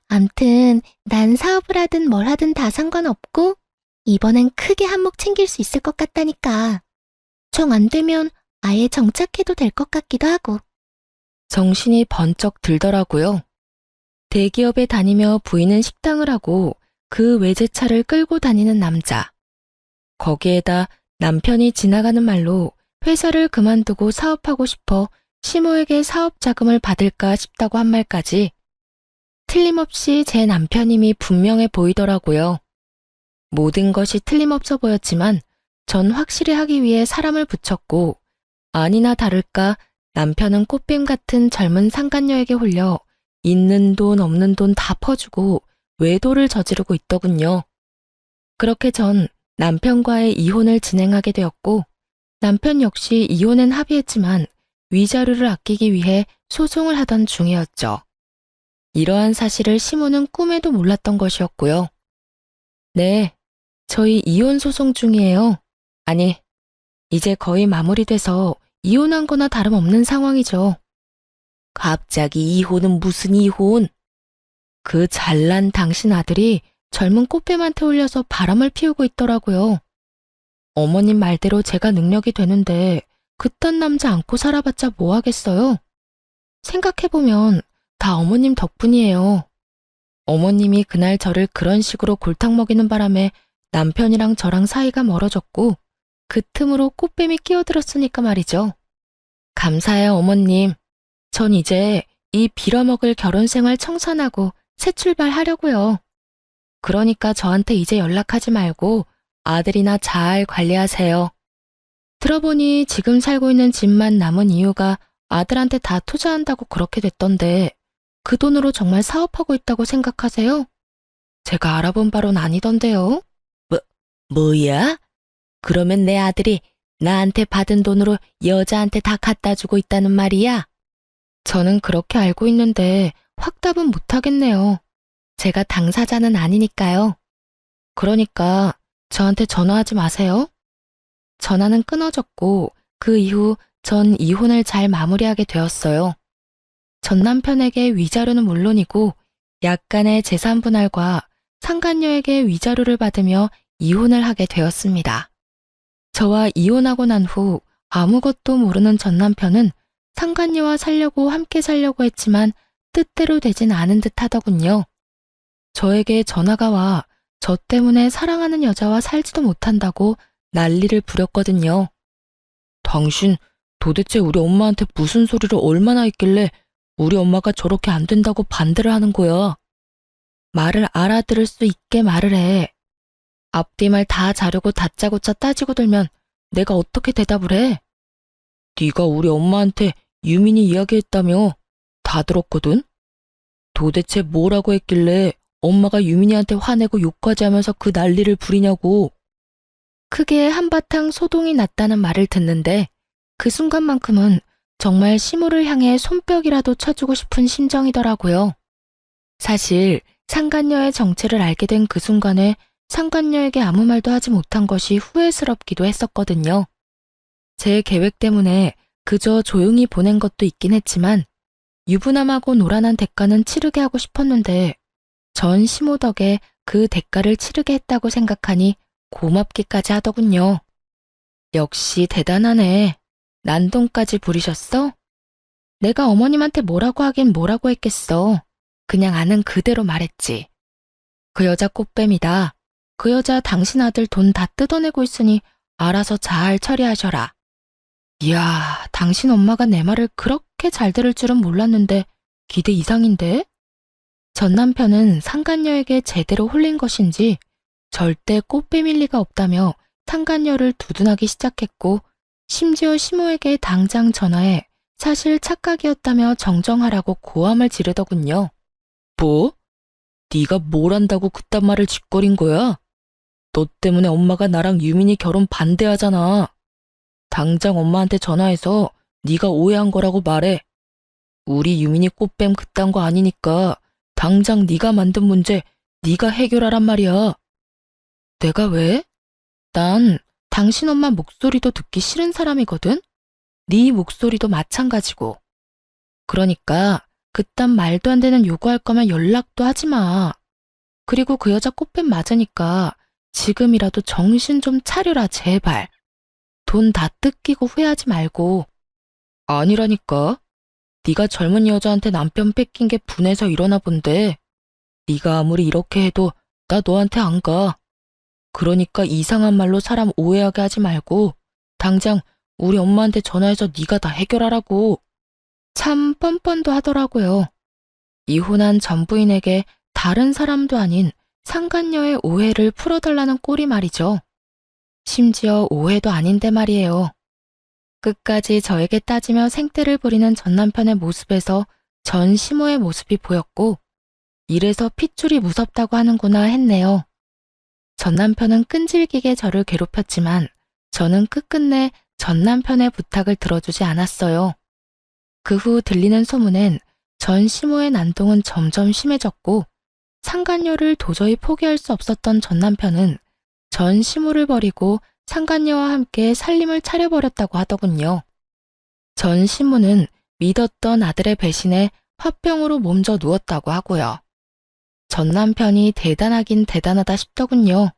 암튼 난 사업을 하든 뭘 하든 다 상관없고 이번엔 크게 한몫 챙길 수 있을 것 같다니까. 정 안 되면 아예 정착해도 될 것 같기도 하고. 정신이 번쩍 들더라고요. 대기업에 다니며 부인은 식당을 하고 그 외제차를 끌고 다니는 남자. 거기에다 남편이 지나가는 말로 회사를 그만두고 사업하고 싶어 시모에게 사업 자금을 받을까 싶다고 한 말까지 틀림없이 제 남편임이 분명해 보이더라고요. 모든 것이 틀림없어 보였지만 전 확실히 하기 위해 사람을 붙였고 아니나 다를까 남편은 꽃뱀 같은 젊은 상간녀에게 홀려 있는 돈 없는 돈 다 퍼주고 외도를 저지르고 있더군요. 그렇게 전 남편과의 이혼을 진행하게 되었고 남편 역시 이혼엔 합의했지만 위자료를 아끼기 위해 소송을 하던 중이었죠. 이러한 사실을 시모는 꿈에도 몰랐던 것이었고요. 네, 저희 이혼 소송 중이에요. 아니, 이제 거의 마무리돼서 이혼한 거나 다름없는 상황이죠. 갑자기 이혼은 무슨 이혼? 그 잘난 당신 아들이 젊은 꽃뱀한테 홀려서 바람을 피우고 있더라고요. 어머님 말대로 제가 능력이 되는데 그딴 남자 안고 살아봤자 뭐 하겠어요? 생각해보면 다 어머님 덕분이에요. 어머님이 그날 저를 그런 식으로 골탕 먹이는 바람에 남편이랑 저랑 사이가 멀어졌고 그 틈으로 꽃뱀이 끼어들었으니까 말이죠. 감사해요, 어머님. 전 이제 이 빌어먹을 결혼 생활 청산하고 새 출발하려고요. 그러니까 저한테 이제 연락하지 말고 아들이나 잘 관리하세요. 들어보니 지금 살고 있는 집만 남은 이유가 아들한테 다 투자한다고 그렇게 됐던데 그 돈으로 정말 사업하고 있다고 생각하세요? 제가 알아본 바로는 아니던데요. 뭐야? 그러면 내 아들이 나한테 받은 돈으로 여자한테 다 갖다 주고 있다는 말이야? 저는 그렇게 알고 있는데 확답은 못하겠네요. 제가 당사자는 아니니까요. 그러니까 저한테 전화하지 마세요. 전화는 끊어졌고 그 이후 전 이혼을 잘 마무리하게 되었어요. 전 남편에게 위자료는 물론이고 약간의 재산 분할과 상간녀에게 위자료를 받으며 이혼을 하게 되었습니다. 저와 이혼하고 난 후 아무것도 모르는 전 남편은 상간녀와 살려고 함께 살려고 했지만 뜻대로 되진 않은 듯 하더군요. 저에게 전화가 와 저 때문에 사랑하는 여자와 살지도 못한다고 난리를 부렸거든요. 당신 도대체 우리 엄마한테 무슨 소리를 얼마나 했길래 우리 엄마가 저렇게 안 된다고 반대를 하는 거야. 말을 알아들을 수 있게 말을 해. 앞뒤말 다 자르고 다짜고짜 따지고 들면 내가 어떻게 대답을 해? 네가 우리 엄마한테 유민이 이야기했다며. 다 들었거든? 도대체 뭐라고 했길래 엄마가 유민이한테 화내고 욕까지 하면서 그 난리를 부리냐고. 크게 한바탕 소동이 났다는 말을 듣는데 그 순간만큼은 정말 시모를 향해 손뼉이라도 쳐주고 싶은 심정이더라고요. 사실 상간녀의 정체를 알게 된 그 순간에 상간녀에게 아무 말도 하지 못한 것이 후회스럽기도 했었거든요. 제 계획 때문에 그저 조용히 보낸 것도 있긴 했지만 유부남하고 노란한 대가는 치르게 하고 싶었는데 전 시모 덕에 그 대가를 치르게 했다고 생각하니 고맙기까지 하더군요. 역시 대단하네. 난동까지 부리셨어? 내가 어머님한테 뭐라고 하긴 뭐라고 했겠어. 그냥 아는 그대로 말했지. 그 여자 꽃뱀이다. 그 여자 당신 아들 돈 다 뜯어내고 있으니 알아서 잘 처리하셔라. 이야, 당신 엄마가 내 말을 그렇게 잘 들을 줄은 몰랐는데 기대 이상인데? 전 남편은 상간녀에게 제대로 홀린 것인지 절대 꽃뱀일 리가 없다며 상간녀를 두둔하기 시작했고 심지어 시모에게 당장 전화해 사실 착각이었다며 정정하라고 고함을 지르더군요. 뭐? 네가 뭘 안다고 그딴 말을 짓거린 거야? 너 때문에 엄마가 나랑 유민이 결혼 반대하잖아. 당장 엄마한테 전화해서 네가 오해한 거라고 말해. 우리 유민이 꽃뱀 그딴 거 아니니까 당장 네가 만든 문제 네가 해결하란 말이야. 내가 왜? 난 당신 엄마 목소리도 듣기 싫은 사람이거든? 네 목소리도 마찬가지고. 그러니까 그딴 말도 안 되는 요구할 거면 연락도 하지 마. 그리고 그 여자 꽃뱀 맞으니까 지금이라도 정신 좀 차려라, 제발. 돈 다 뜯기고 후회하지 말고. 아니라니까. 네가 젊은 여자한테 남편 뺏긴 게 분해서 이러나 본데 네가 아무리 이렇게 해도 나 너한테 안 가. 그러니까 이상한 말로 사람 오해하게 하지 말고 당장 우리 엄마한테 전화해서 네가 다 해결하라고. 참 뻔뻔도 하더라고요. 이혼한 전 부인에게 다른 사람도 아닌 상간녀의 오해를 풀어달라는 꼴이 말이죠. 심지어 오해도 아닌데 말이에요. 끝까지 저에게 따지며 생떼를 부리는 전 남편의 모습에서 전 시모의 모습이 보였고, 이래서 핏줄이 무섭다고 하는구나 했네요. 전 남편은 끈질기게 저를 괴롭혔지만 저는 끝끝내 전 남편의 부탁을 들어주지 않았어요. 그 후 들리는 소문엔 전 시모의 난동은 점점 심해졌고, 상간녀를 도저히 포기할 수 없었던 전 남편은 전 시모를 버리고 상간녀와 함께 살림을 차려버렸다고 하더군요. 전 시모는 믿었던 아들의 배신에 화병으로 몸져 누웠다고 하고요. 전 남편이 대단하긴 대단하다 싶더군요.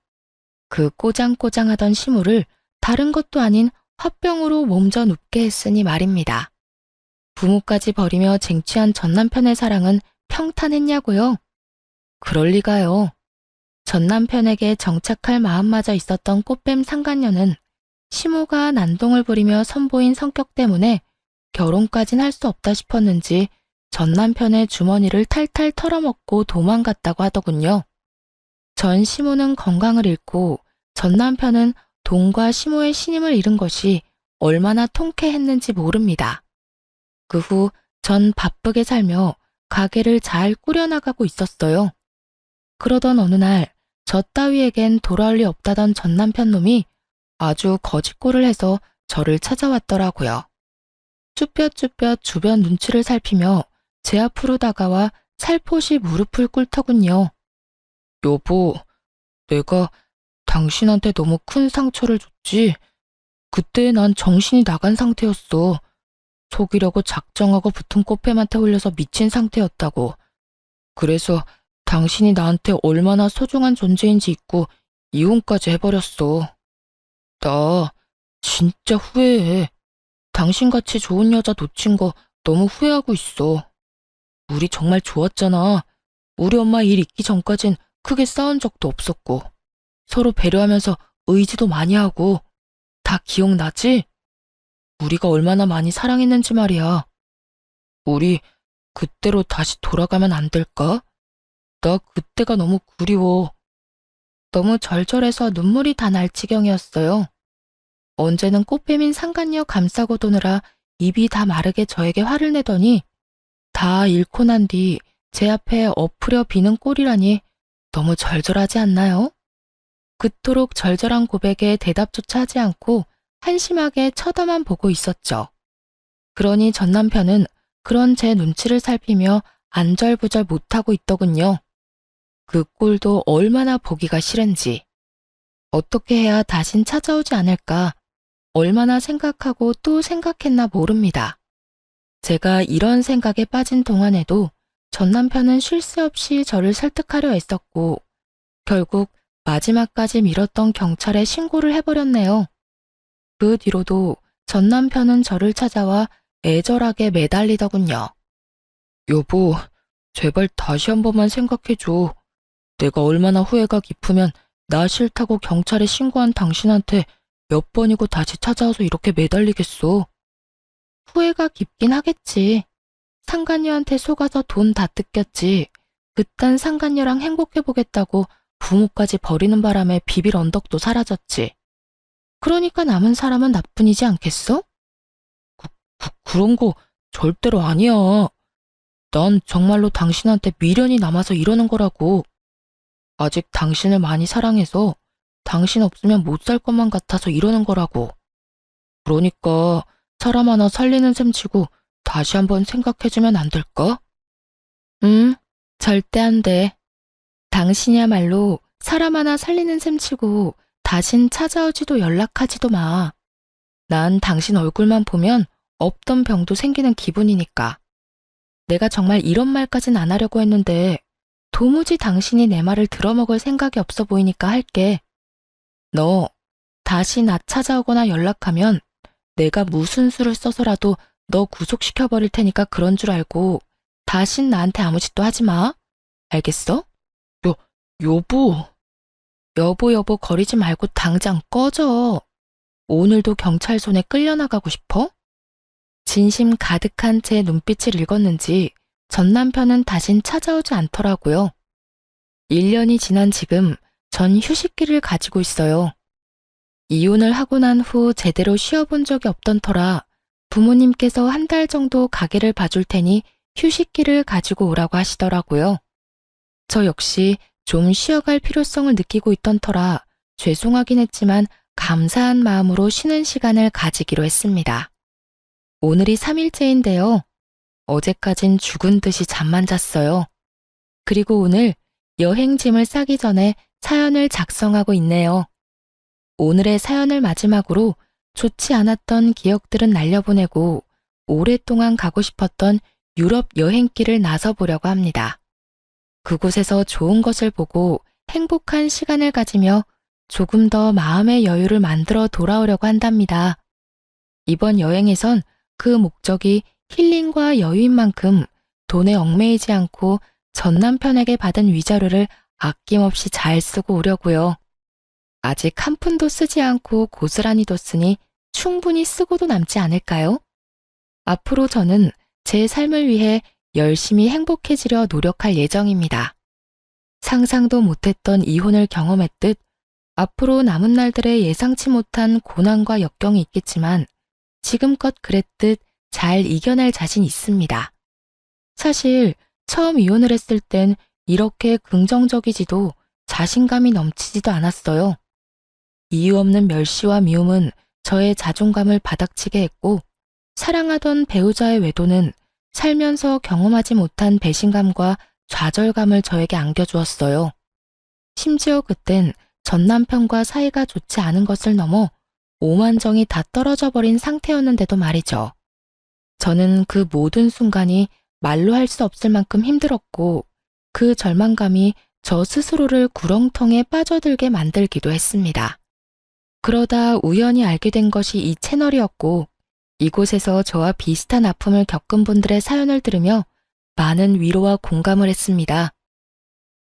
그 꼬장꼬장하던 시모를 다른 것도 아닌 화병으로 몸져 눕게 했으니 말입니다. 부모까지 버리며 쟁취한 전 남편의 사랑은 평탄했냐고요? 그럴 리가요. 전 남편에게 정착할 마음마저 있었던 꽃뱀 상간녀는 시모가 난동을 부리며 선보인 성격 때문에 결혼까진 할 수 없다 싶었는지 전 남편의 주머니를 탈탈 털어먹고 도망갔다고 하더군요. 전 시모는 건강을 잃고 전 남편은 돈과 시모의 신임을 잃은 것이 얼마나 통쾌했는지 모릅니다. 그 후 전 바쁘게 살며 가게를 잘 꾸려나가고 있었어요. 그러던 어느 날 저 따위에겐 돌아올 리 없다던 전 남편 놈이 아주 거짓골을 해서 저를 찾아왔더라고요. 쭈뼛쭈뼛 주변 눈치를 살피며 제 앞으로 다가와 살포시 무릎을 꿇더군요. 여보, 내가 당신한테 너무 큰 상처를 줬지. 그때 난 정신이 나간 상태였어. 속이려고 작정하고 붙은 꽃뱀한테 홀려서 미친 상태였다고. 그래서 당신이 나한테 얼마나 소중한 존재인지 잊고 이혼까지 해버렸어. 나 진짜 후회해. 당신같이 좋은 여자 놓친 거 너무 후회하고 있어. 우리 정말 좋았잖아. 우리 엄마 일 있기 전까진 크게 싸운 적도 없었고 서로 배려하면서 의지도 많이 하고. 다 기억나지? 우리가 얼마나 많이 사랑했는지 말이야. 우리 그때로 다시 돌아가면 안 될까? 나 그때가 너무 그리워. 너무 절절해서 눈물이 다 날 지경이었어요. 언제는 꽃뱀인 상간녀 감싸고 도느라 입이 다 마르게 저에게 화를 내더니 다 잃고 난 뒤 제 앞에 엎으려 비는 꼴이라니 너무 절절하지 않나요? 그토록 절절한 고백에 대답조차 하지 않고 한심하게 쳐다만 보고 있었죠. 그러니 전 남편은 그런 제 눈치를 살피며 안절부절 못하고 있더군요. 그 꼴도 얼마나 보기가 싫은지. 어떻게 해야 다신 찾아오지 않을까 얼마나 생각하고 또 생각했나 모릅니다. 제가 이런 생각에 빠진 동안에도 전 남편은 쉴 새 없이 저를 설득하려 애썼고 결국 마지막까지 미뤘던 경찰에 신고를 해버렸네요. 그 뒤로도 전 남편은 저를 찾아와 애절하게 매달리더군요. 여보, 제발 다시 한 번만 생각해줘. 내가 얼마나 후회가 깊으면 나 싫다고 경찰에 신고한 당신한테 몇 번이고 다시 찾아와서 이렇게 매달리겠어. 후회가 깊긴 하겠지. 상간녀한테 속아서 돈 다 뜯겼지. 그딴 상간녀랑 행복해보겠다고 부모까지 버리는 바람에 비빌 언덕도 사라졌지. 그러니까 남은 사람은 나뿐이지 않겠어? 그런 거 절대로 아니야. 난 정말로 당신한테 미련이 남아서 이러는 거라고. 아직 당신을 많이 사랑해서 당신 없으면 못 살 것만 같아서 이러는 거라고. 그러니까 사람 하나 살리는 셈 치고 다시 한번 생각해주면 안 될까? 절대 안 돼. 당신이야말로 사람 하나 살리는 셈 치고 다신 찾아오지도 연락하지도 마. 난 당신 얼굴만 보면 없던 병도 생기는 기분이니까. 내가 정말 이런 말까진 안 하려고 했는데 도무지 당신이 내 말을 들어먹을 생각이 없어 보이니까 할게. 너 다시 나 찾아오거나 연락하면 내가 무슨 수를 써서라도 너 구속시켜버릴 테니까 그런 줄 알고 다신 나한테 아무 짓도 하지 마. 알겠어? 여보. 여보 거리지 말고 당장 꺼져. 오늘도 경찰 손에 끌려나가고 싶어? 진심 가득한 제 눈빛을 읽었는지 전 남편은 다신 찾아오지 않더라고요. 1년이 지난 지금 전 휴식기를 가지고 있어요. 이혼을 하고 난 후 제대로 쉬어본 적이 없던 터라 부모님께서 한 달 정도 가게를 봐줄 테니 휴식기를 가지고 오라고 하시더라고요. 저 역시 좀 쉬어갈 필요성을 느끼고 있던 터라 죄송하긴 했지만 감사한 마음으로 쉬는 시간을 가지기로 했습니다. 오늘이 3일째인데요. 어제까진 죽은 듯이 잠만 잤어요. 그리고 오늘 여행짐을 싸기 전에 사연을 작성하고 있네요. 오늘의 사연을 마지막으로 좋지 않았던 기억들은 날려보내고 오랫동안 가고 싶었던 유럽 여행길을 나서보려고 합니다. 그곳에서 좋은 것을 보고 행복한 시간을 가지며 조금 더 마음의 여유를 만들어 돌아오려고 한답니다. 이번 여행에선 그 목적이 힐링과 여유인 만큼 돈에 얽매이지 않고 전 남편에게 받은 위자료를 아낌없이 잘 쓰고 오려고요. 아직 한 푼도 쓰지 않고 고스란히 뒀으니 충분히 쓰고도 남지 않을까요? 앞으로 저는 제 삶을 위해 열심히 행복해지려 노력할 예정입니다. 상상도 못했던 이혼을 경험했듯 앞으로 남은 날들의 예상치 못한 고난과 역경이 있겠지만 지금껏 그랬듯 잘 이겨낼 자신 있습니다. 사실 처음 이혼을 했을 땐 이렇게 긍정적이지도 자신감이 넘치지도 않았어요. 이유 없는 멸시와 미움은 저의 자존감을 바닥치게 했고 사랑하던 배우자의 외도는 살면서 경험하지 못한 배신감과 좌절감을 저에게 안겨주었어요. 심지어 그땐 전 남편과 사이가 좋지 않은 것을 넘어 오만정이 다 떨어져 버린 상태였는데도 말이죠. 저는 그 모든 순간이 말로 할 수 없을 만큼 힘들었고 그 절망감이 저 스스로를 구렁텅에 빠져들게 만들기도 했습니다. 그러다 우연히 알게 된 것이 이 채널이었고 이곳에서 저와 비슷한 아픔을 겪은 분들의 사연을 들으며 많은 위로와 공감을 했습니다.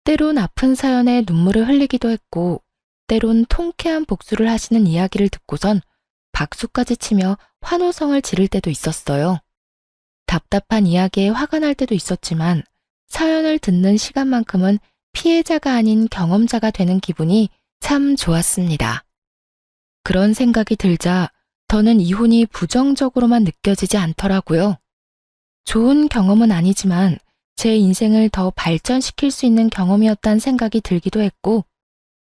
때론 아픈 사연에 눈물을 흘리기도 했고 때론 통쾌한 복수를 하시는 이야기를 듣고선 박수까지 치며 환호성을 지를 때도 있었어요. 답답한 이야기에 화가 날 때도 있었지만 사연을 듣는 시간만큼은 피해자가 아닌 경험자가 되는 기분이 참 좋았습니다. 그런 생각이 들자 더는 이혼이 부정적으로만 느껴지지 않더라고요. 좋은 경험은 아니지만 제 인생을 더 발전시킬 수 있는 경험이었다는 생각이 들기도 했고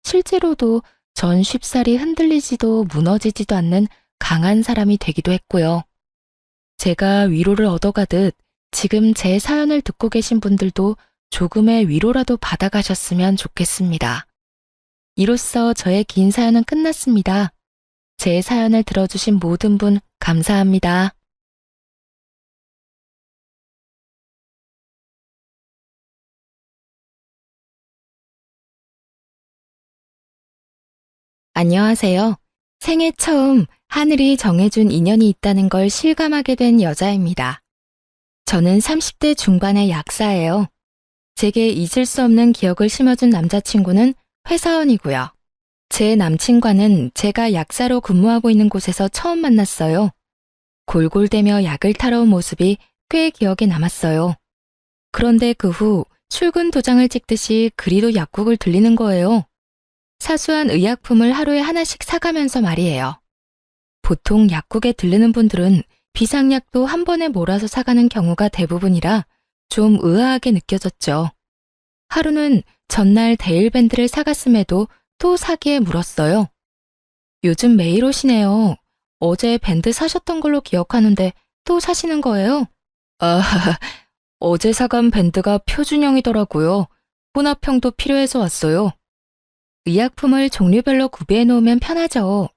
실제로도 전 쉽사리 흔들리지도 무너지지도 않는 강한 사람이 되기도 했고요. 제가 위로를 얻어가듯 지금 제 사연을 듣고 계신 분들도 조금의 위로라도 받아가셨으면 좋겠습니다. 이로써 저의 긴 사연은 끝났습니다. 제 사연을 들어주신 모든 분 감사합니다. 안녕하세요. 생애 처음 하늘이 정해준 인연이 있다는 걸 실감하게 된 여자입니다. 저는 30대 중반의 약사예요. 제게 잊을 수 없는 기억을 심어준 남자친구는 회사원이고요. 제 남친과는 제가 약사로 근무하고 있는 곳에서 처음 만났어요. 골골대며 약을 타러 온 모습이 꽤 기억에 남았어요. 그런데 그 후 출근 도장을 찍듯이 그리도 약국을 들리는 거예요. 사소한 의약품을 하루에 하나씩 사가면서 말이에요. 보통 약국에 들르는 분들은 비상약도 한 번에 몰아서 사가는 경우가 대부분이라 좀 의아하게 느껴졌죠. 하루는 전날 데일밴드를 사갔음에도 또 사기에 물었어요. 요즘 매일 오시네요. 어제 밴드 사셨던 걸로 기억하는데 또 사시는 거예요? 아, 어제 사간 밴드가 표준형이더라고요. 혼합형도 필요해서 왔어요. 의약품을 종류별로 구비해 놓으면 편하죠.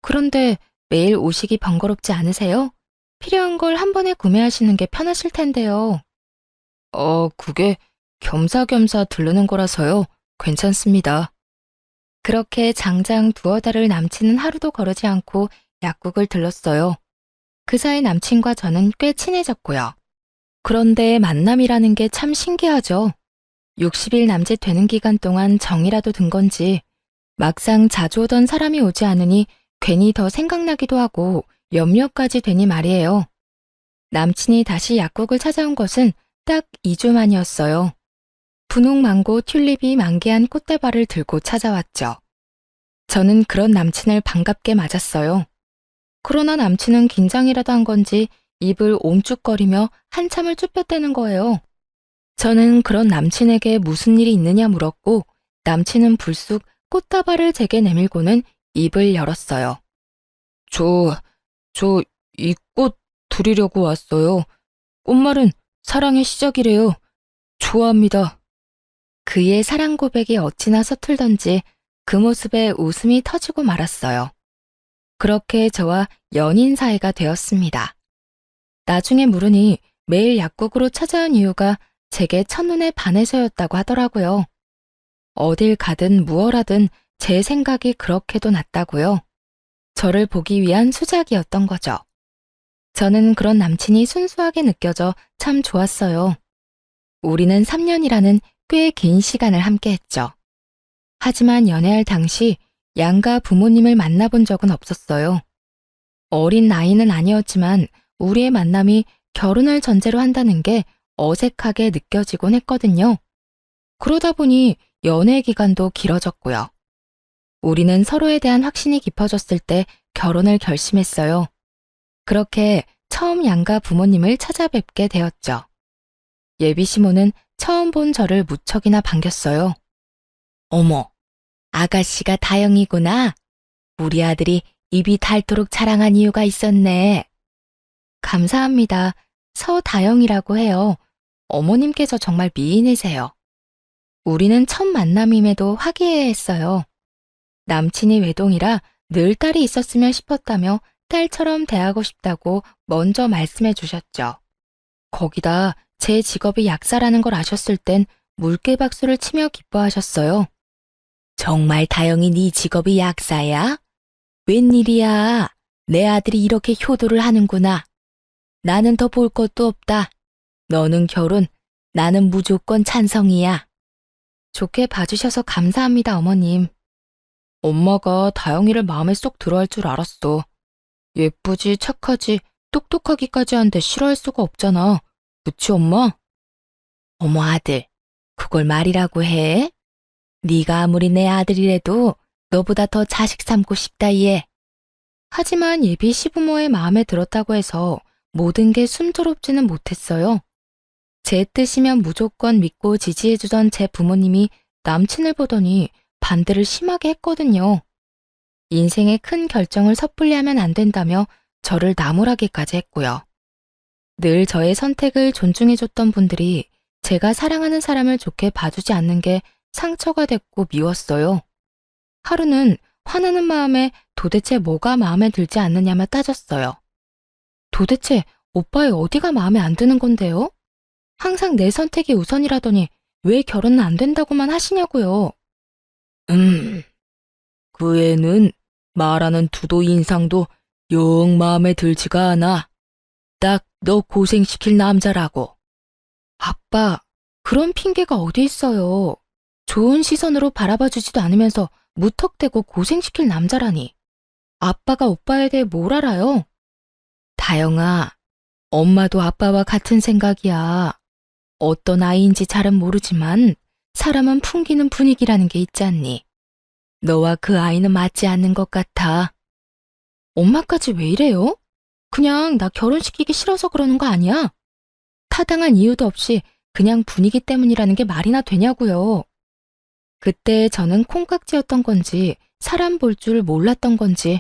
그런데 매일 오시기 번거롭지 않으세요? 필요한 걸 한 번에 구매하시는 게 편하실 텐데요. 그게 겸사겸사 들르는 거라서요. 괜찮습니다. 그렇게 장장 두어 달을 남친은 하루도 거르지 않고 약국을 들렀어요. 그 사이 남친과 저는 꽤 친해졌고요. 그런데 만남이라는 게 참 신기하죠. 60일 남짓 되는 기간 동안 정이라도 든 건지 막상 자주 오던 사람이 오지 않으니 괜히 더 생각나기도 하고 염려까지 되니 말이에요. 남친이 다시 약국을 찾아온 것은 딱 2주 만이었어요. 분홍 망고 튤립이 만개한 꽃다발을 들고 찾아왔죠. 저는 그런 남친을 반갑게 맞았어요. 그러나 남친은 긴장이라도 한 건지 입을 옴쭉거리며 한참을 쭈뼛대는 거예요. 저는 그런 남친에게 무슨 일이 있느냐 물었고 남친은 불쑥 꽃다발을 제게 내밀고는 입을 열었어요. 저 이 꽃 드리려고 왔어요. 꽃말은 사랑의 시작이래요. 좋아합니다. 그의 사랑 고백이 어찌나 서툴던지 그 모습에 웃음이 터지고 말았어요. 그렇게 저와 연인 사이가 되었습니다. 나중에 물으니 매일 약국으로 찾아온 이유가 제게 첫눈에 반해서였다고 하더라고요. 어딜 가든 무얼 하든 제 생각이 그렇게도 났다고요. 저를 보기 위한 수작이었던 거죠. 저는 그런 남친이 순수하게 느껴져 참 좋았어요. 우리는 3년이라는 꽤 긴 시간을 함께했죠. 하지만 연애할 당시 양가 부모님을 만나본 적은 없었어요. 어린 나이는 아니었지만 우리의 만남이 결혼을 전제로 한다는 게 어색하게 느껴지곤 했거든요. 그러다 보니 연애 기간도 길어졌고요. 우리는 서로에 대한 확신이 깊어졌을 때 결혼을 결심했어요. 그렇게 처음 양가 부모님을 찾아뵙게 되었죠. 예비 시모는 처음 본 저를 무척이나 반겼어요. 어머, 아가씨가 다영이구나. 우리 아들이 입이 닳도록 자랑한 이유가 있었네. 감사합니다. 서다영이라고 해요. 어머님께서 정말 미인이세요. 우리는 첫 만남임에도 화기애애했어요. 남친이 외동이라 늘 딸이 있었으면 싶었다며 딸처럼 대하고 싶다고 먼저 말씀해 주셨죠. 거기다 제 직업이 약사라는 걸 아셨을 땐 물개박수를 치며 기뻐하셨어요. 정말 다영이 네 직업이 약사야? 웬일이야? 내 아들이 이렇게 효도를 하는구나. 나는 더 볼 것도 없다. 너는 결혼, 나는 무조건 찬성이야. 좋게 봐주셔서 감사합니다, 어머님. 엄마가 다영이를 마음에 쏙 들어할 줄 알았어. 예쁘지, 착하지, 똑똑하기까지 한데 싫어할 수가 없잖아. 그치, 엄마? 어머, 아들, 그걸 말이라고 해? 네가 아무리 내 아들이라도 너보다 더 자식 삼고 싶다, 얘. 하지만 예비 시부모의 마음에 들었다고 해서 모든 게 순조롭지는 못했어요. 제 뜻이면 무조건 믿고 지지해주던 제 부모님이 남친을 보더니 반대를 심하게 했거든요. 인생의 큰 결정을 섣불리 하면 안 된다며 저를 나무라기까지 했고요. 늘 저의 선택을 존중해줬던 분들이 제가 사랑하는 사람을 좋게 봐주지 않는 게 상처가 됐고 미웠어요. 하루는 화나는 마음에 도대체 뭐가 마음에 들지 않느냐며 따졌어요. 도대체 오빠의 어디가 마음에 안 드는 건데요? 항상 내 선택이 우선이라더니 왜 결혼은 안 된다고만 하시냐고요. 그 애는 말하는 투도 인상도 영 마음에 들지가 않아. 딱 너 고생시킬 남자라고. 아빠, 그런 핑계가 어디 있어요. 좋은 시선으로 바라봐주지도 않으면서 무턱대고 고생시킬 남자라니. 아빠가 오빠에 대해 뭘 알아요? 다영아, 엄마도 아빠와 같은 생각이야. 어떤 아이인지 잘은 모르지만 사람은 풍기는 분위기라는 게 있지 않니? 너와 그 아이는 맞지 않는 것 같아. 엄마까지 왜 이래요? 그냥 나 결혼시키기 싫어서 그러는 거 아니야? 타당한 이유도 없이 그냥 분위기 때문이라는 게 말이나 되냐고요. 그때 저는 콩깍지였던 건지 사람 볼 줄 몰랐던 건지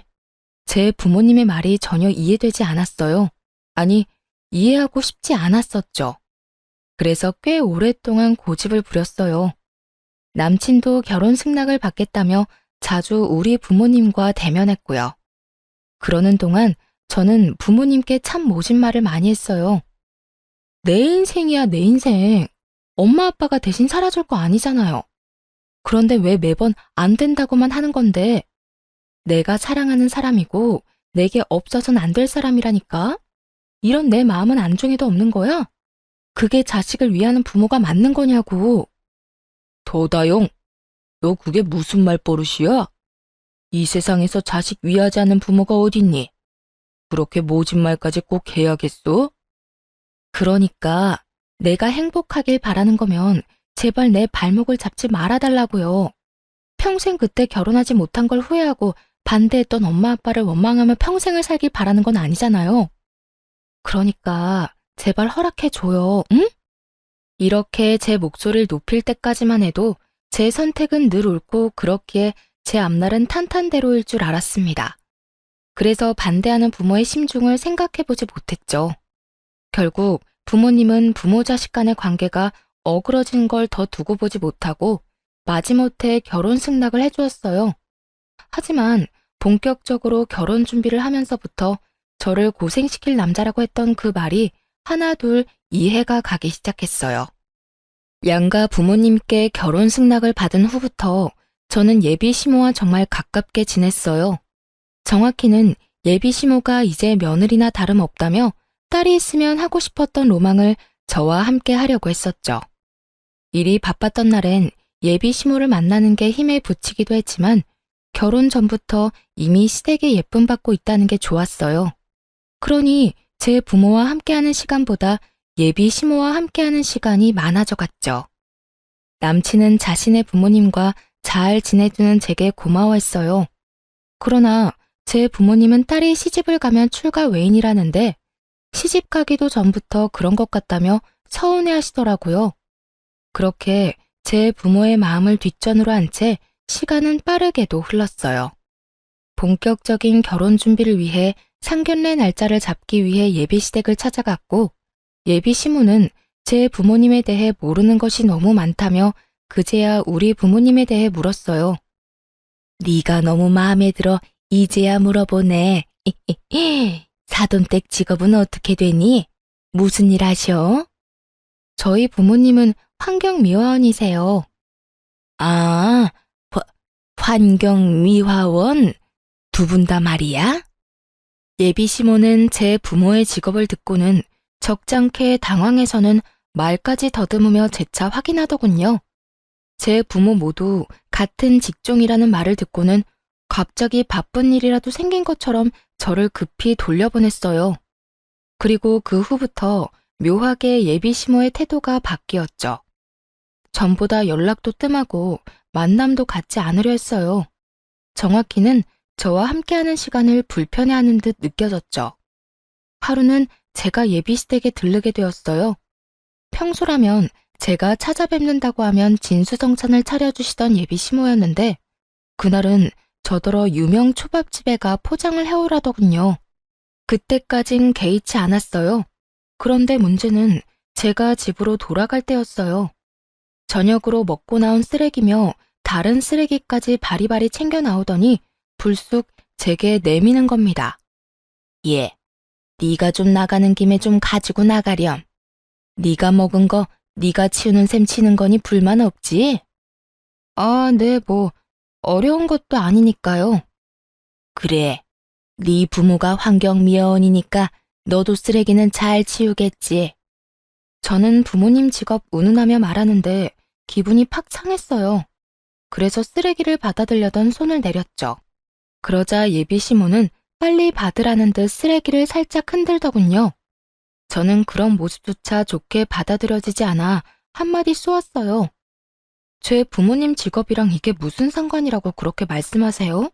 제 부모님의 말이 전혀 이해되지 않았어요. 아니, 이해하고 싶지 않았었죠. 그래서 꽤 오랫동안 고집을 부렸어요. 남친도 결혼 승낙을 받겠다며 자주 우리 부모님과 대면했고요. 그러는 동안 저는 부모님께 참 모진 말을 많이 했어요. 내 인생이야, 내 인생. 엄마 아빠가 대신 살아줄 거 아니잖아요. 그런데 왜 매번 안 된다고만 하는 건데? 내가 사랑하는 사람이고 내게 없어선 안 될 사람이라니까? 이런 내 마음은 안중에도 없는 거야? 그게 자식을 위하는 부모가 맞는 거냐고. 도다용, 너 그게 무슨 말버릇이야? 이 세상에서 자식 위하지 않는 부모가 어딨니? 그렇게 모진 말까지 꼭 해야겠어? 그러니까 내가 행복하길 바라는 거면 제발 내 발목을 잡지 말아달라고요. 평생 그때 결혼하지 못한 걸 후회하고 반대했던 엄마 아빠를 원망하며 평생을 살길 바라는 건 아니잖아요. 그러니까 제발 허락해줘요, 응? 이렇게 제 목소리를 높일 때까지만 해도 제 선택은 늘 옳고 그렇기에 제 앞날은 탄탄대로일 줄 알았습니다. 그래서 반대하는 부모의 심중을 생각해보지 못했죠. 결국 부모님은 부모 자식 간의 관계가 어그러진 걸 더 두고 보지 못하고 마지못해 결혼 승낙을 해주었어요. 하지만 본격적으로 결혼 준비를 하면서부터 저를 고생시킬 남자라고 했던 그 말이 하나둘 이해가 가기 시작했어요. 양가 부모님께 결혼 승낙을 받은 후부터 저는 예비 시모와 정말 가깝게 지냈어요. 정확히는 예비 시모가 이제 며느리나 다름없다며 딸이 있으면 하고 싶었던 로망을 저와 함께 하려고 했었죠. 일이 바빴던 날엔 예비 시모를 만나는 게 힘에 부치기도 했지만 결혼 전부터 이미 시댁에 예쁨 받고 있다는 게 좋았어요. 그러니 제 부모와 함께하는 시간보다 예비 시모와 함께하는 시간이 많아져 갔죠. 남친은 자신의 부모님과 잘 지내주는 제게 고마워했어요. 그러나 제 부모님은 딸이 시집을 가면 출가 외인이라는데 시집 가기도 전부터 그런 것 같다며 서운해 하시더라고요. 그렇게 제 부모의 마음을 뒷전으로 한 채 시간은 빠르게도 흘렀어요. 본격적인 결혼 준비를 위해 상견례 날짜를 잡기 위해 예비 시댁을 찾아갔고 예비 시모는 제 부모님에 대해 모르는 것이 너무 많다며 그제야 우리 부모님에 대해 물었어요. 네가 너무 마음에 들어 이제야 물어보네. 사돈댁 직업은 어떻게 되니? 무슨 일 하셔? 저희 부모님은 환경미화원이세요. 아, 환경미화원? 두 분 다 말이야? 예비 시모는 제 부모의 직업을 듣고는 적잖게 당황해서는 말까지 더듬으며 재차 확인하더군요. 제 부모 모두 같은 직종이라는 말을 듣고는 갑자기 바쁜 일이라도 생긴 것처럼 저를 급히 돌려보냈어요. 그리고 그 후부터 묘하게 예비 시모의 태도가 바뀌었죠. 전보다 연락도 뜸하고 만남도 갖지 않으려 했어요. 정확히는 저와 함께하는 시간을 불편해하는 듯 느껴졌죠. 하루는 제가 예비 시댁에 들르게 되었어요. 평소라면 제가 찾아뵙는다고 하면 진수성찬을 차려주시던 예비 시모였는데 그날은 저더러 유명 초밥집에 가 포장을 해오라더군요. 그때까진 개의치 않았어요. 그런데 문제는 제가 집으로 돌아갈 때였어요. 저녁으로 먹고 나온 쓰레기며 다른 쓰레기까지 바리바리 챙겨 나오더니 불쑥 제게 내미는 겁니다. 예, 네가 좀 나가는 김에 좀 가지고 나가렴. 네가 먹은 거 네가 치우는 셈 치는 거니 불만 없지? 아, 네, 어려운 것도 아니니까요. 그래, 네 부모가 환경미화원이니까 너도 쓰레기는 잘 치우겠지. 저는 부모님 직업 운운하며 말하는데 기분이 팍 상했어요. 그래서 쓰레기를 받아들려던 손을 내렸죠. 그러자 예비 시모는 빨리 받으라는 듯 쓰레기를 살짝 흔들더군요. 저는 그런 모습조차 좋게 받아들여지지 않아 한마디 쏘았어요. 제 부모님 직업이랑 이게 무슨 상관이라고 그렇게 말씀하세요?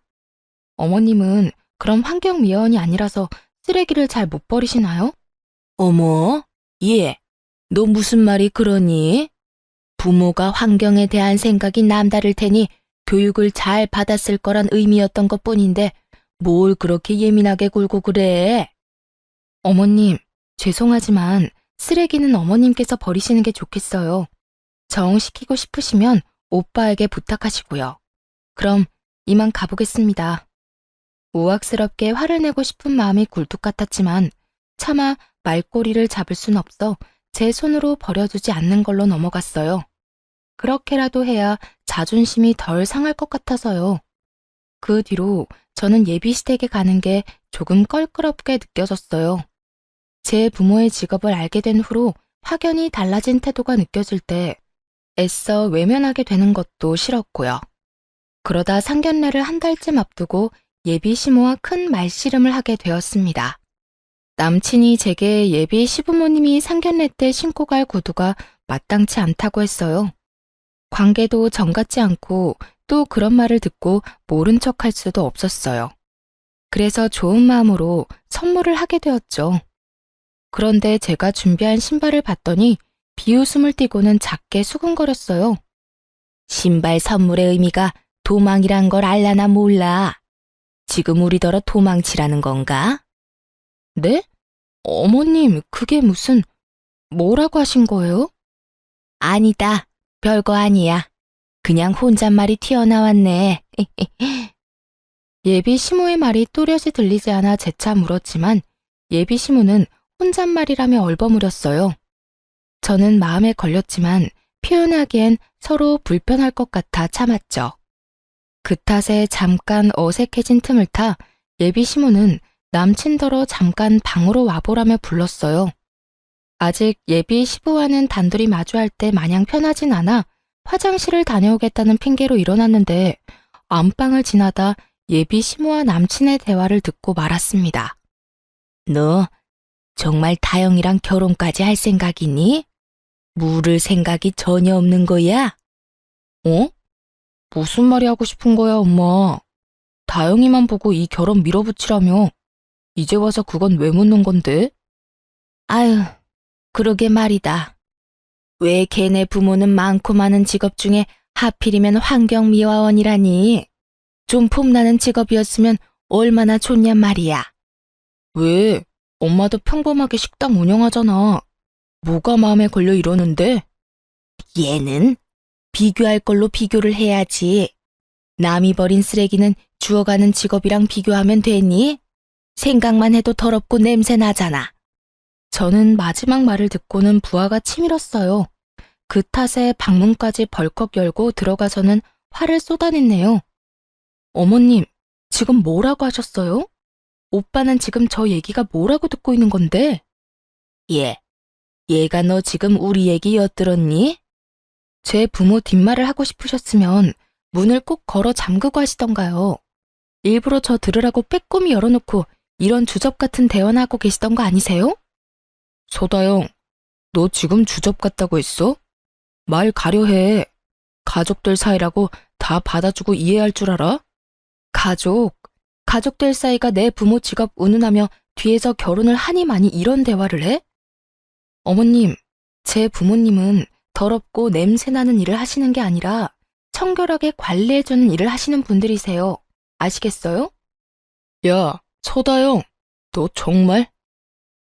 어머님은 그럼 환경미화원이 아니라서 쓰레기를 잘 못 버리시나요? 어머, 예, 너 무슨 말이 그러니? 부모가 환경에 대한 생각이 남다를 테니 교육을 잘 받았을 거란 의미였던 것뿐인데 뭘 그렇게 예민하게 굴고 그래? 어머님, 죄송하지만 쓰레기는 어머님께서 버리시는 게 좋겠어요. 정시키고 싶으시면 오빠에게 부탁하시고요. 그럼 이만 가보겠습니다. 우악스럽게 화를 내고 싶은 마음이 굴뚝 같았지만 차마 말꼬리를 잡을 순 없어 제 손으로 버려두지 않는 걸로 넘어갔어요. 그렇게라도 해야 자존심이 덜 상할 것 같아서요. 그 뒤로 저는 예비 시댁에 가는 게 조금 껄끄럽게 느껴졌어요. 제 부모의 직업을 알게 된 후로 확연히 달라진 태도가 느껴질 때 애써 외면하게 되는 것도 싫었고요. 그러다 상견례를 한 달쯤 앞두고 예비 시모와 큰 말씨름을 하게 되었습니다. 남친이 제게 예비 시부모님이 상견례 때 신고 갈 구두가 마땅치 않다고 했어요. 관계도 정 같지 않고 또 그런 말을 듣고 모른 척 할 수도 없었어요. 그래서 좋은 마음으로 선물을 하게 되었죠. 그런데 제가 준비한 신발을 봤더니 비웃음을 띠고는 작게 수근거렸어요. 신발 선물의 의미가 도망이란 걸 알라나 몰라. 지금 우리더러 도망치라는 건가? 네? 어머님, 그게 무슨, 뭐라고 하신 거예요? 아니다. 별거 아니야. 그냥 혼잣말이 튀어나왔네. 예비 시모의 말이 또렷이 들리지 않아 재차 물었지만 예비 시모는 혼잣말이라며 얼버무렸어요. 저는 마음에 걸렸지만 표현하기엔 서로 불편할 것 같아 참았죠. 그 탓에 잠깐 어색해진 틈을 타 예비 시모는 남친더러 잠깐 방으로 와보라며 불렀어요. 아직 예비 시부와는 단둘이 마주할 때 마냥 편하진 않아 화장실을 다녀오겠다는 핑계로 일어났는데 안방을 지나다 예비 시모와 남친의 대화를 듣고 말았습니다. 너 정말 다영이랑 결혼까지 할 생각이니? 물을 생각이 전혀 없는 거야? 어? 무슨 말이 하고 싶은 거야, 엄마? 다영이만 보고 이 결혼 밀어붙이라며. 이제 와서 그건 왜 묻는 건데? 아유, 그러게 말이다. 왜 걔네 부모는 많고 많은 직업 중에 하필이면 환경미화원이라니? 좀 폼나는 직업이었으면 얼마나 좋냔 말이야. 왜? 엄마도 평범하게 식당 운영하잖아. 뭐가 마음에 걸려 이러는데? 얘는 비교할 걸로 비교를 해야지. 남이 버린 쓰레기는 주워가는 직업이랑 비교하면 되니? 생각만 해도 더럽고 냄새 나잖아. 저는 마지막 말을 듣고는 부하가 치밀었어요. 그 탓에 방문까지 벌컥 열고 들어가서는 화를 쏟아냈네요. 어머님, 지금 뭐라고 하셨어요? 오빠는 지금 저 얘기가 뭐라고 듣고 있는 건데? 얘가 너 지금 우리 얘기 엿들었니? 제 부모 뒷말을 하고 싶으셨으면 문을 꼭 걸어 잠그고 하시던가요. 일부러 저 들으라고 빼꼼히 열어놓고 이런 주접 같은 대화나 하고 계시던 거 아니세요? 소다영, 너 지금 주접 같다고 했어? 말 가려해. 가족들 사이라고 다 받아주고 이해할 줄 알아? 가족들 사이가 내 부모 직업 운운하며 뒤에서 결혼을 하니 많이 이런 대화를 해? 어머님, 제 부모님은 더럽고 냄새나는 일을 하시는 게 아니라 청결하게 관리해주는 일을 하시는 분들이세요. 아시겠어요? 야, 서다영, 너 정말?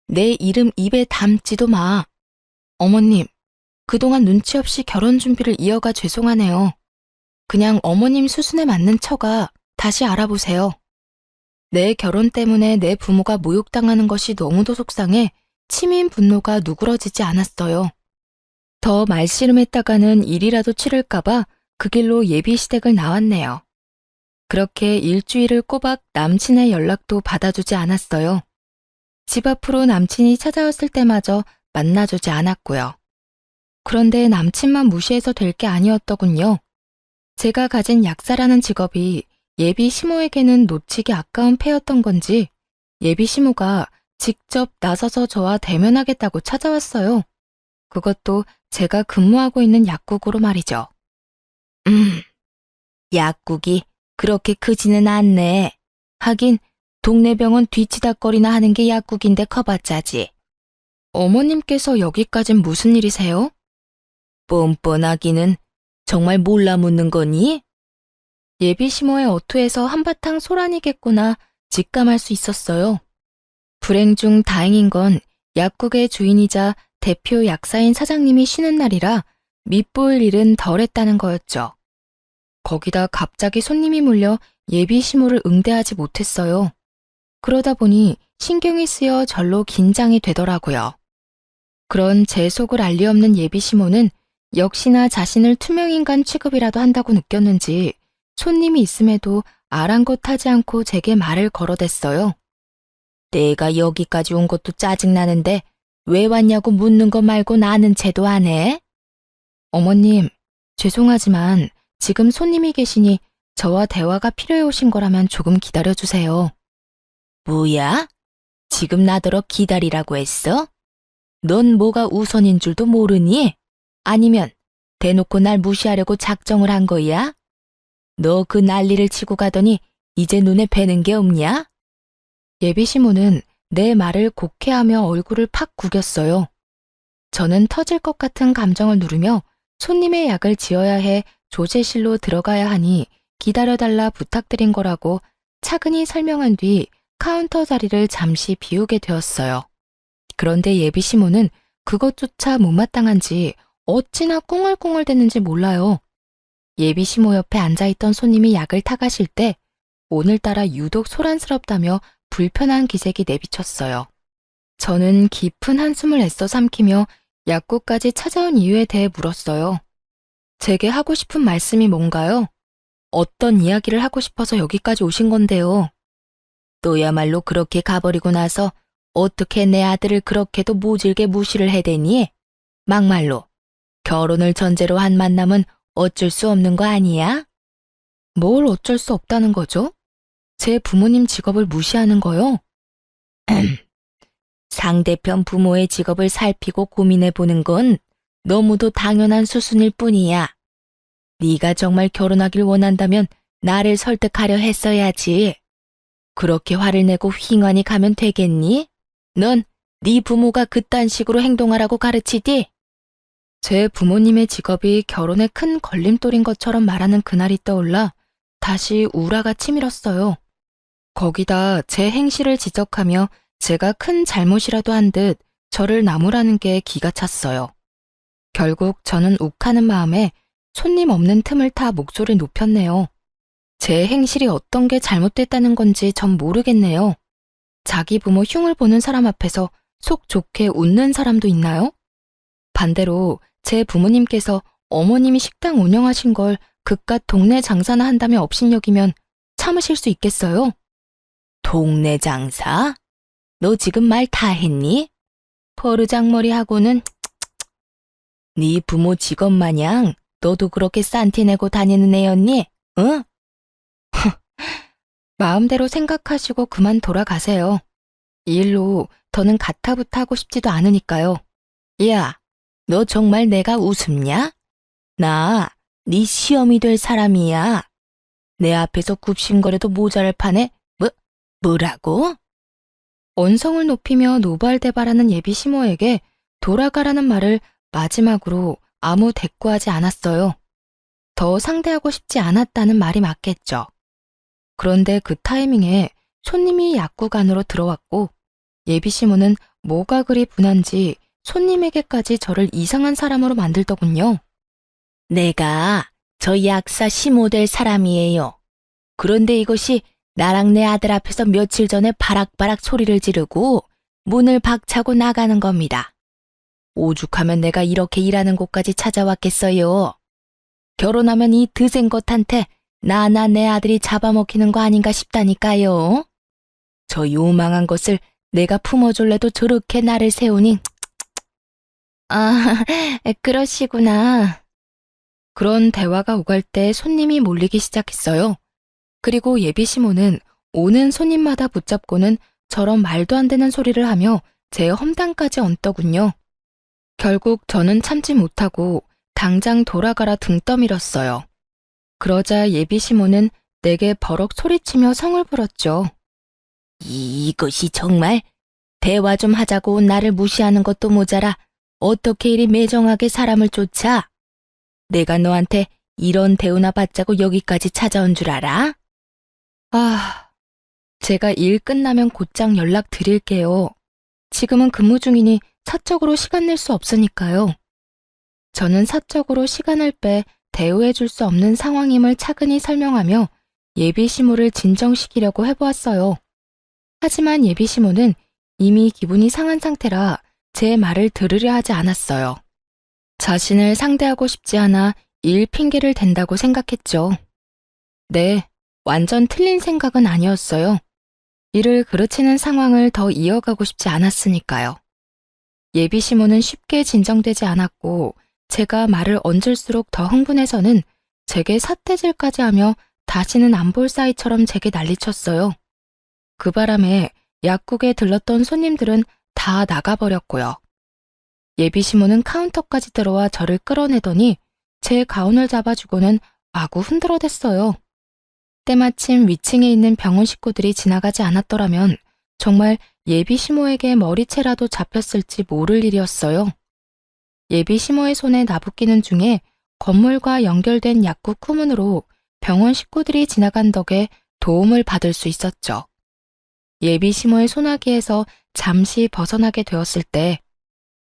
내 이름 입에 담지도 마. 어머님, 그동안 눈치 없이 결혼 준비를 이어가 죄송하네요. 그냥 어머님 수순에 맞는 처가 다시 알아보세요. 내 결혼 때문에 내 부모가 모욕당하는 것이 너무도 속상해 치민 분노가 누그러지지 않았어요. 더 말씨름했다가는 일이라도 치를까봐 그 길로 예비시댁을 나왔네요. 그렇게 일주일을 꼬박 남친의 연락도 받아주지 않았어요. 집 앞으로 남친이 찾아왔을 때마저 만나주지 않았고요. 그런데 남친만 무시해서 될 게 아니었더군요. 제가 가진 약사라는 직업이 예비 시모에게는 놓치기 아까운 패였던 건지 예비 시모가 직접 나서서 저와 대면하겠다고 찾아왔어요. 그것도 제가 근무하고 있는 약국으로 말이죠. 약국이 그렇게 크지는 않네. 하긴 동네 병원 뒤치다거리나 하는 게 약국인데 커봤자지. 어머님께서 여기까진 무슨 일이세요? 뻔뻔하기는 정말 몰라 묻는 거니? 예비 시모의 어투에서 한바탕 소란이겠구나 직감할 수 있었어요. 불행 중 다행인 건 약국의 주인이자 대표 약사인 사장님이 쉬는 날이라 밉보일 일은 덜했다는 거였죠. 거기다 갑자기 손님이 몰려 예비 시모를 응대하지 못했어요. 그러다 보니 신경이 쓰여 절로 긴장이 되더라고요. 그런 제 속을 알리 없는 예비 시모는 역시나 자신을 투명인간 취급이라도 한다고 느꼈는지 손님이 있음에도 아랑곳하지 않고 제게 말을 걸어댔어요. 내가 여기까지 온 것도 짜증나는데 왜 왔냐고 묻는 거 말고 나는 채도 안 해? 어머님, 죄송하지만 지금 손님이 계시니 저와 대화가 필요해 오신 거라면 조금 기다려주세요. 뭐야? 지금 나더러 기다리라고 했어? 넌 뭐가 우선인 줄도 모르니? 아니면 대놓고 날 무시하려고 작정을 한 거야? 너 그 난리를 치고 가더니 이제 눈에 뵈는 게 없냐? 예비시모는 내 말을 곡해하며 얼굴을 팍 구겼어요. 저는 터질 것 같은 감정을 누르며 손님의 약을 지어야 해 조제실로 들어가야 하니 기다려달라 부탁드린 거라고 차근히 설명한 뒤 카운터 자리를 잠시 비우게 되었어요. 그런데 예비시모는 그것조차 못마땅한지 어찌나 꿍얼꿍얼대는지 몰라요. 예비시모 옆에 앉아있던 손님이 약을 타가실 때 오늘따라 유독 소란스럽다며 불편한 기색이 내비쳤어요. 저는 깊은 한숨을 애써 삼키며 약국까지 찾아온 이유에 대해 물었어요. 제게 하고 싶은 말씀이 뭔가요? 어떤 이야기를 하고 싶어서 여기까지 오신 건데요. 또야말로 그렇게 가버리고 나서 어떻게 내 아들을 그렇게도 모질게 무시를 해대니? 막말로 결혼을 전제로 한 만남은 어쩔 수 없는 거 아니야? 뭘 어쩔 수 없다는 거죠? 제 부모님 직업을 무시하는 거요? 상대편 부모의 직업을 살피고 고민해보는 건 너무도 당연한 수순일 뿐이야. 네가 정말 결혼하길 원한다면 나를 설득하려 했어야지. 그렇게 화를 내고 휘ڭ하니 가면 되겠니? 넌 네 부모가 그딴 식으로 행동하라고 가르치디? 제 부모님의 직업이 결혼에 큰 걸림돌인 것처럼 말하는 그날이 떠올라 다시 우라가 치밀었어요. 거기다 제 행실을 지적하며 제가 큰 잘못이라도 한 듯 저를 나무라는 게 기가 찼어요. 결국 저는 욱하는 마음에 손님 없는 틈을 타 목소리를 높였네요. 제 행실이 어떤 게 잘못됐다는 건지 전 모르겠네요. 자기 부모 흉을 보는 사람 앞에서 속 좋게 웃는 사람도 있나요? 반대로 제 부모님께서 어머님이 식당 운영하신 걸 그깟 동네 장사나 한다며 업신여기면 참으실 수 있겠어요? 동네 장사? 너 지금 말 다 했니? 버르장머리하고는 네 부모 직업 마냥 너도 그렇게 싼티 내고 다니는 애였니? 응? 마음대로 생각하시고 그만 돌아가세요. 이 일로 더는 가타부타 하고 싶지도 않으니까요. 야, 너 정말 내가 우습냐? 나 네 시험이 될 사람이야. 내 앞에서 굽신거려도 모자랄 판에 뭐라고? 언성을 높이며 노발대발하는 예비시모에게 돌아가라는 말을 마지막으로 아무 대꾸하지 않았어요. 더 상대하고 싶지 않았다는 말이 맞겠죠. 그런데 그 타이밍에 손님이 약국 안으로 들어왔고 예비시모는 뭐가 그리 분한지 손님에게까지 저를 이상한 사람으로 만들더군요. 내가 저 약사 시모 될 사람이에요. 그런데 이것이 나랑 내 아들 앞에서 며칠 전에 바락바락 소리를 지르고 문을 박차고 나가는 겁니다. 오죽하면 내가 이렇게 일하는 곳까지 찾아왔겠어요. 결혼하면 이 드센 것한테 나나 내 아들이 잡아먹히는 거 아닌가 싶다니까요. 저 요망한 것을 내가 품어줄래도 저렇게 나를 세우니. 아, 그러시구나. 그런 대화가 오갈 때 손님이 몰리기 시작했어요. 그리고 예비시모는 오는 손님마다 붙잡고는 저런 말도 안 되는 소리를 하며 제 험담까지 얹더군요. 결국 저는 참지 못하고 당장 돌아가라 등 떠밀었어요. 그러자 예비시모는 내게 버럭 소리치며 성을 부렸죠. 이것이 정말 대화 좀 하자고 나를 무시하는 것도 모자라 어떻게 이리 매정하게 사람을 쫓아? 내가 너한테 이런 대우나 받자고 여기까지 찾아온 줄 알아? 아, 제가 일 끝나면 곧장 연락 드릴게요. 지금은 근무 중이니 사적으로 시간 낼 수 없으니까요. 저는 사적으로 시간을 빼 대우해 줄 수 없는 상황임을 차근히 설명하며 예비시모를 진정시키려고 해보았어요. 하지만 예비시모는 이미 기분이 상한 상태라 제 말을 들으려 하지 않았어요. 자신을 상대하고 싶지 않아 일 핑계를 댄다고 생각했죠. 네, 완전 틀린 생각은 아니었어요. 일을 그르치는 상황을 더 이어가고 싶지 않았으니까요. 예비시모는 쉽게 진정되지 않았고 제가 말을 얹을수록 더 흥분해서는 제게 삿대질까지 하며 다시는 안 볼 사이처럼 제게 난리쳤어요. 그 바람에 약국에 들렀던 손님들은 다 나가버렸고요. 예비시모는 카운터까지 들어와 저를 끌어내더니 제 가운을 잡아주고는 마구 흔들어댔어요. 때마침 위층에 있는 병원 식구들이 지나가지 않았더라면 정말 예비 시모에게 머리채라도 잡혔을지 모를 일이었어요. 예비 시모의 손에 나붓기는 중에 건물과 연결된 약국 후문으로 병원 식구들이 지나간 덕에 도움을 받을 수 있었죠. 예비 시모의 소나기에서 잠시 벗어나게 되었을 때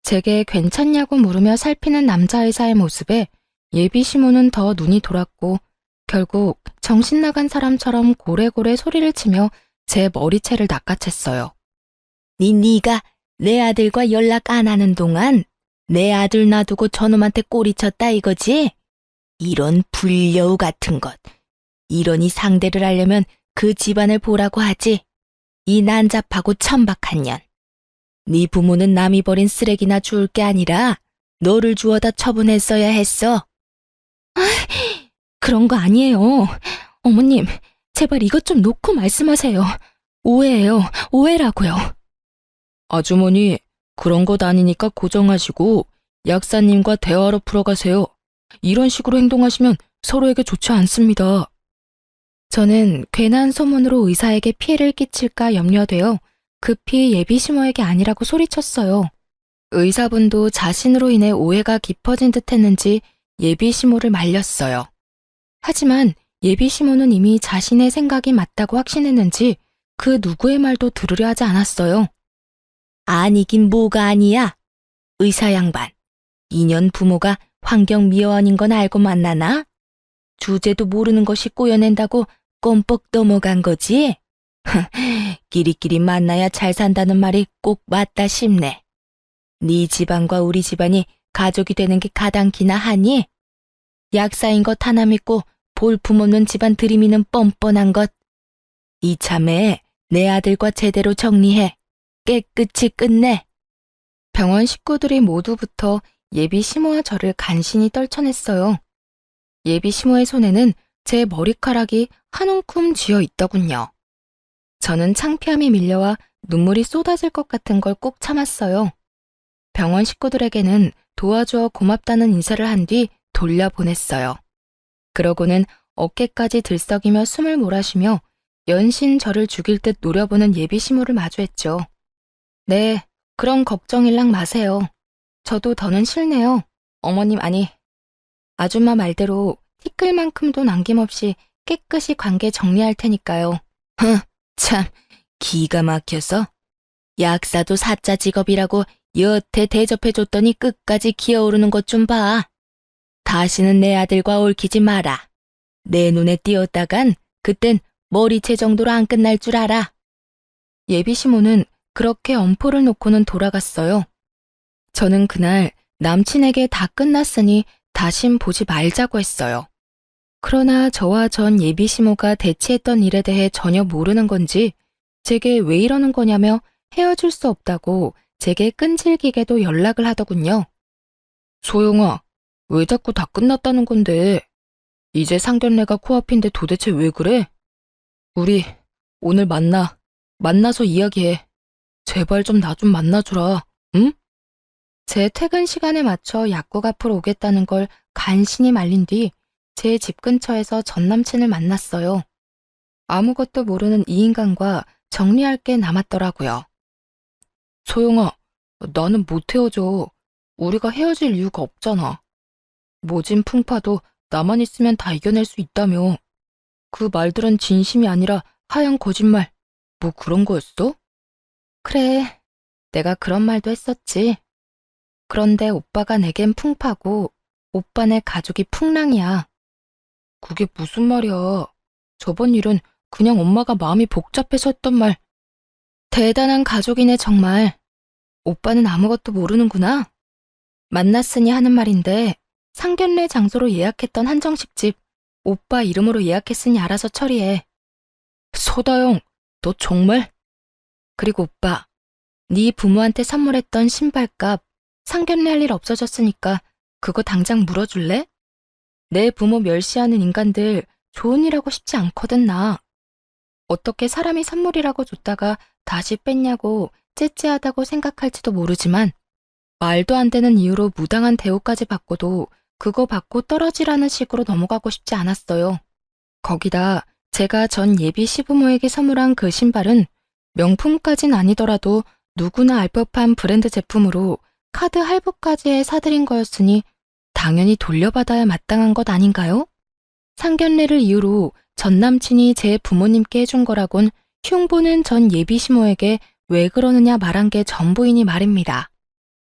제게 괜찮냐고 물으며 살피는 남자의사의 모습에 예비 시모는 더 눈이 돌았고 결국 정신 나간 사람처럼 고래고래 소리를 치며 제 머리채를 낚아챘어요. 네가 내 아들과 연락 안 하는 동안 내 아들 놔두고 저놈한테 꼬리쳤다 이거지? 이런 불려우 같은 것. 이러니 상대를 하려면 그 집안을 보라고 하지. 이 난잡하고 천박한 년. 네 부모는 남이 버린 쓰레기나 주울 게 아니라 너를 주워다 처분했어야 했어. 그런 거 아니에요. 어머님, 제발 이것 좀 놓고 말씀하세요. 오해예요. 오해라고요. 아주머니, 그런 것 아니니까 고정하시고 약사님과 대화로 풀어가세요. 이런 식으로 행동하시면 서로에게 좋지 않습니다. 저는 괜한 소문으로 의사에게 피해를 끼칠까 염려되어 급히 예비 시모에게 아니라고 소리쳤어요. 의사분도 자신으로 인해 오해가 깊어진 듯 했는지 예비 시모를 말렸어요. 하지만 예비 시모는 이미 자신의 생각이 맞다고 확신했는지 그 누구의 말도 들으려 하지 않았어요. 아니긴 뭐가 아니야. 의사 양반, 2년 부모가 환경미화원인 건 알고 만나나? 주제도 모르는 것이 꼬여낸다고 껌뻑 넘어간 거지? 끼리끼리 만나야 잘 산다는 말이 꼭 맞다 싶네. 네 집안과 우리 집안이 가족이 되는 게 가당키나 하니? 약사인 것 하나 믿고 볼품없는 집안 들이미는 뻔뻔한 것. 이참에 내 아들과 제대로 정리해. 깨끗이 끝내. 병원 식구들이 모두부터 예비 시모와 저를 간신히 떨쳐냈어요. 예비 시모의 손에는 제 머리카락이 한 움큼 쥐어 있더군요. 저는 창피함이 밀려와 눈물이 쏟아질 것 같은 걸 꼭 참았어요. 병원 식구들에게는 도와주어 고맙다는 인사를 한 뒤 돌려보냈어요. 그러고는 어깨까지 들썩이며 숨을 몰아쉬며 연신 저를 죽일 듯 노려보는 예비 시모를 마주했죠. 네, 그런 걱정일랑 마세요. 저도 더는 싫네요. 어머님 아니, 아줌마 말대로 티끌만큼도 남김없이 깨끗이 관계 정리할 테니까요. 참, 기가 막혀서. 약사도 사자 직업이라고 여태 대접해줬더니 끝까지 기어오르는 것 좀 봐. 다시는 내 아들과 얽히지 마라. 내 눈에 띄었다간 그땐 머리채 정도로 안 끝날 줄 알아. 예비 시모는 그렇게 엄포를 놓고는 돌아갔어요. 저는 그날 남친에게 다 끝났으니 다신 보지 말자고 했어요. 그러나 저와 전 예비 시모가 대치했던 일에 대해 전혀 모르는 건지 제게 왜 이러는 거냐며 헤어질 수 없다고 제게 끈질기게도 연락을 하더군요. 소영아, 왜 자꾸 다 끝났다는 건데? 이제 상견례가 코앞인데 도대체 왜 그래? 우리 오늘 만나서 이야기해. 제발 좀 나 좀 만나주라, 응? 제 퇴근 시간에 맞춰 약국 앞으로 오겠다는 걸 간신히 말린 뒤 제 집 근처에서 전 남친을 만났어요. 아무것도 모르는 이 인간과 정리할 게 남았더라고요. 소영아, 나는 못 헤어져. 우리가 헤어질 이유가 없잖아. 모진 풍파도 나만 있으면 다 이겨낼 수 있다며. 그 말들은 진심이 아니라 하얀 거짓말. 뭐 그런 거였어? 그래, 내가 그런 말도 했었지. 그런데 오빠가 내겐 풍파고 오빠네 가족이 풍랑이야. 그게 무슨 말이야. 저번 일은 그냥 엄마가 마음이 복잡해서 했던 말. 대단한 가족이네 정말. 오빠는 아무것도 모르는구나. 만났으니 하는 말인데 상견례 장소로 예약했던 한정식집 오빠 이름으로 예약했으니 알아서 처리해. 소다영, 너 정말? 그리고 오빠, 네 부모한테 선물했던 신발값 상견례 할 일 없어졌으니까 그거 당장 물어줄래? 내 부모 멸시하는 인간들 좋은 일 하고 싶지 않거든 나. 어떻게 사람이 선물이라고 줬다가 다시 뺐냐고 째째하다고 생각할지도 모르지만 말도 안 되는 이유로 무당한 대우까지 받고도 그거 받고 떨어지라는 식으로 넘어가고 싶지 않았어요. 거기다 제가 전 예비 시부모에게 선물한 그 신발은 명품까진 아니더라도 누구나 알 법한 브랜드 제품으로 카드 할부까지 사드린 거였으니 당연히 돌려받아야 마땅한 것 아닌가요? 상견례를 이유로 전 남친이 제 부모님께 해준 거라곤 흉보는 전 예비 시모에게 왜 그러느냐 말한 게 전부이니 말입니다.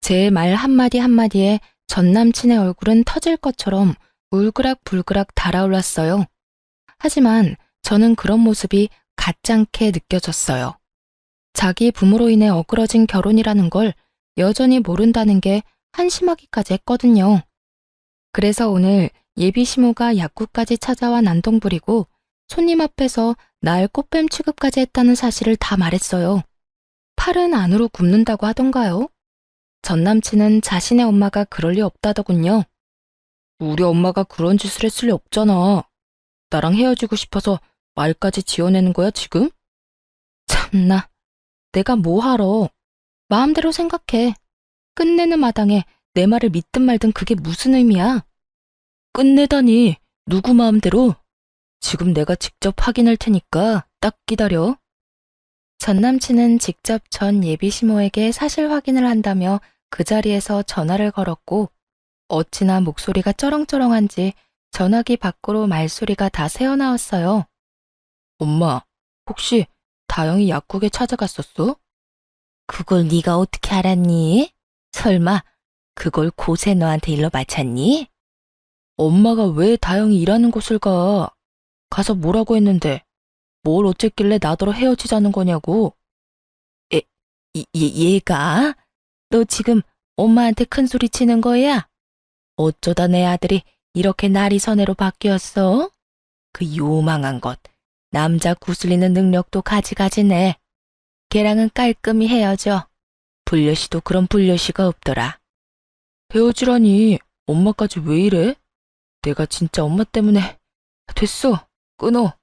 제 말 한마디 한마디에 전 남친의 얼굴은 터질 것처럼 울그락불그락 달아올랐어요. 하지만 저는 그런 모습이 가짱게 느껴졌어요. 자기 부모로 인해 어그러진 결혼이라는 걸 여전히 모른다는 게 한심하기까지 했거든요. 그래서 오늘 예비 시모가 약국까지 찾아와 난동 부리고 손님 앞에서 날 꽃뱀 취급까지 했다는 사실을 다 말했어요. 팔은 안으로 굽는다고 하던가요? 전 남친은 자신의 엄마가 그럴 리 없다더군요. 우리 엄마가 그런 짓을 했을 리 없잖아. 나랑 헤어지고 싶어서 말까지 지어내는 거야, 지금? 참나, 내가 뭐하러. 마음대로 생각해. 끝내는 마당에 내 말을 믿든 말든 그게 무슨 의미야? 끝내다니, 누구 마음대로? 지금 내가 직접 확인할 테니까 딱 기다려. 전 남친은 직접 전 예비 시모에게 사실 확인을 한다며 그 자리에서 전화를 걸었고 어찌나 목소리가 쩌렁쩌렁한지 전화기 밖으로 말소리가 다 새어나왔어요. 엄마, 혹시 다영이 약국에 찾아갔었어? 그걸 네가 어떻게 알았니? 설마 그걸 고세 너한테 일러 바쳤니? 엄마가 왜 다영이 일하는 곳을 가? 가서 뭐라고 했는데 뭘 어쨌길래 나더러 헤어지자는 거냐고. 얘가? 너 지금 엄마한테 큰 소리 치는 거야? 어쩌다 내 아들이 이렇게 날이 선애로 바뀌었어? 그 요망한 것. 남자 구슬리는 능력도 가지가지네. 걔랑은 깔끔히 헤어져. 불려시도 그런 불려시가 없더라. 헤어지라니 엄마까지 왜 이래? 내가 진짜 엄마 때문에. 됐어. 끊어.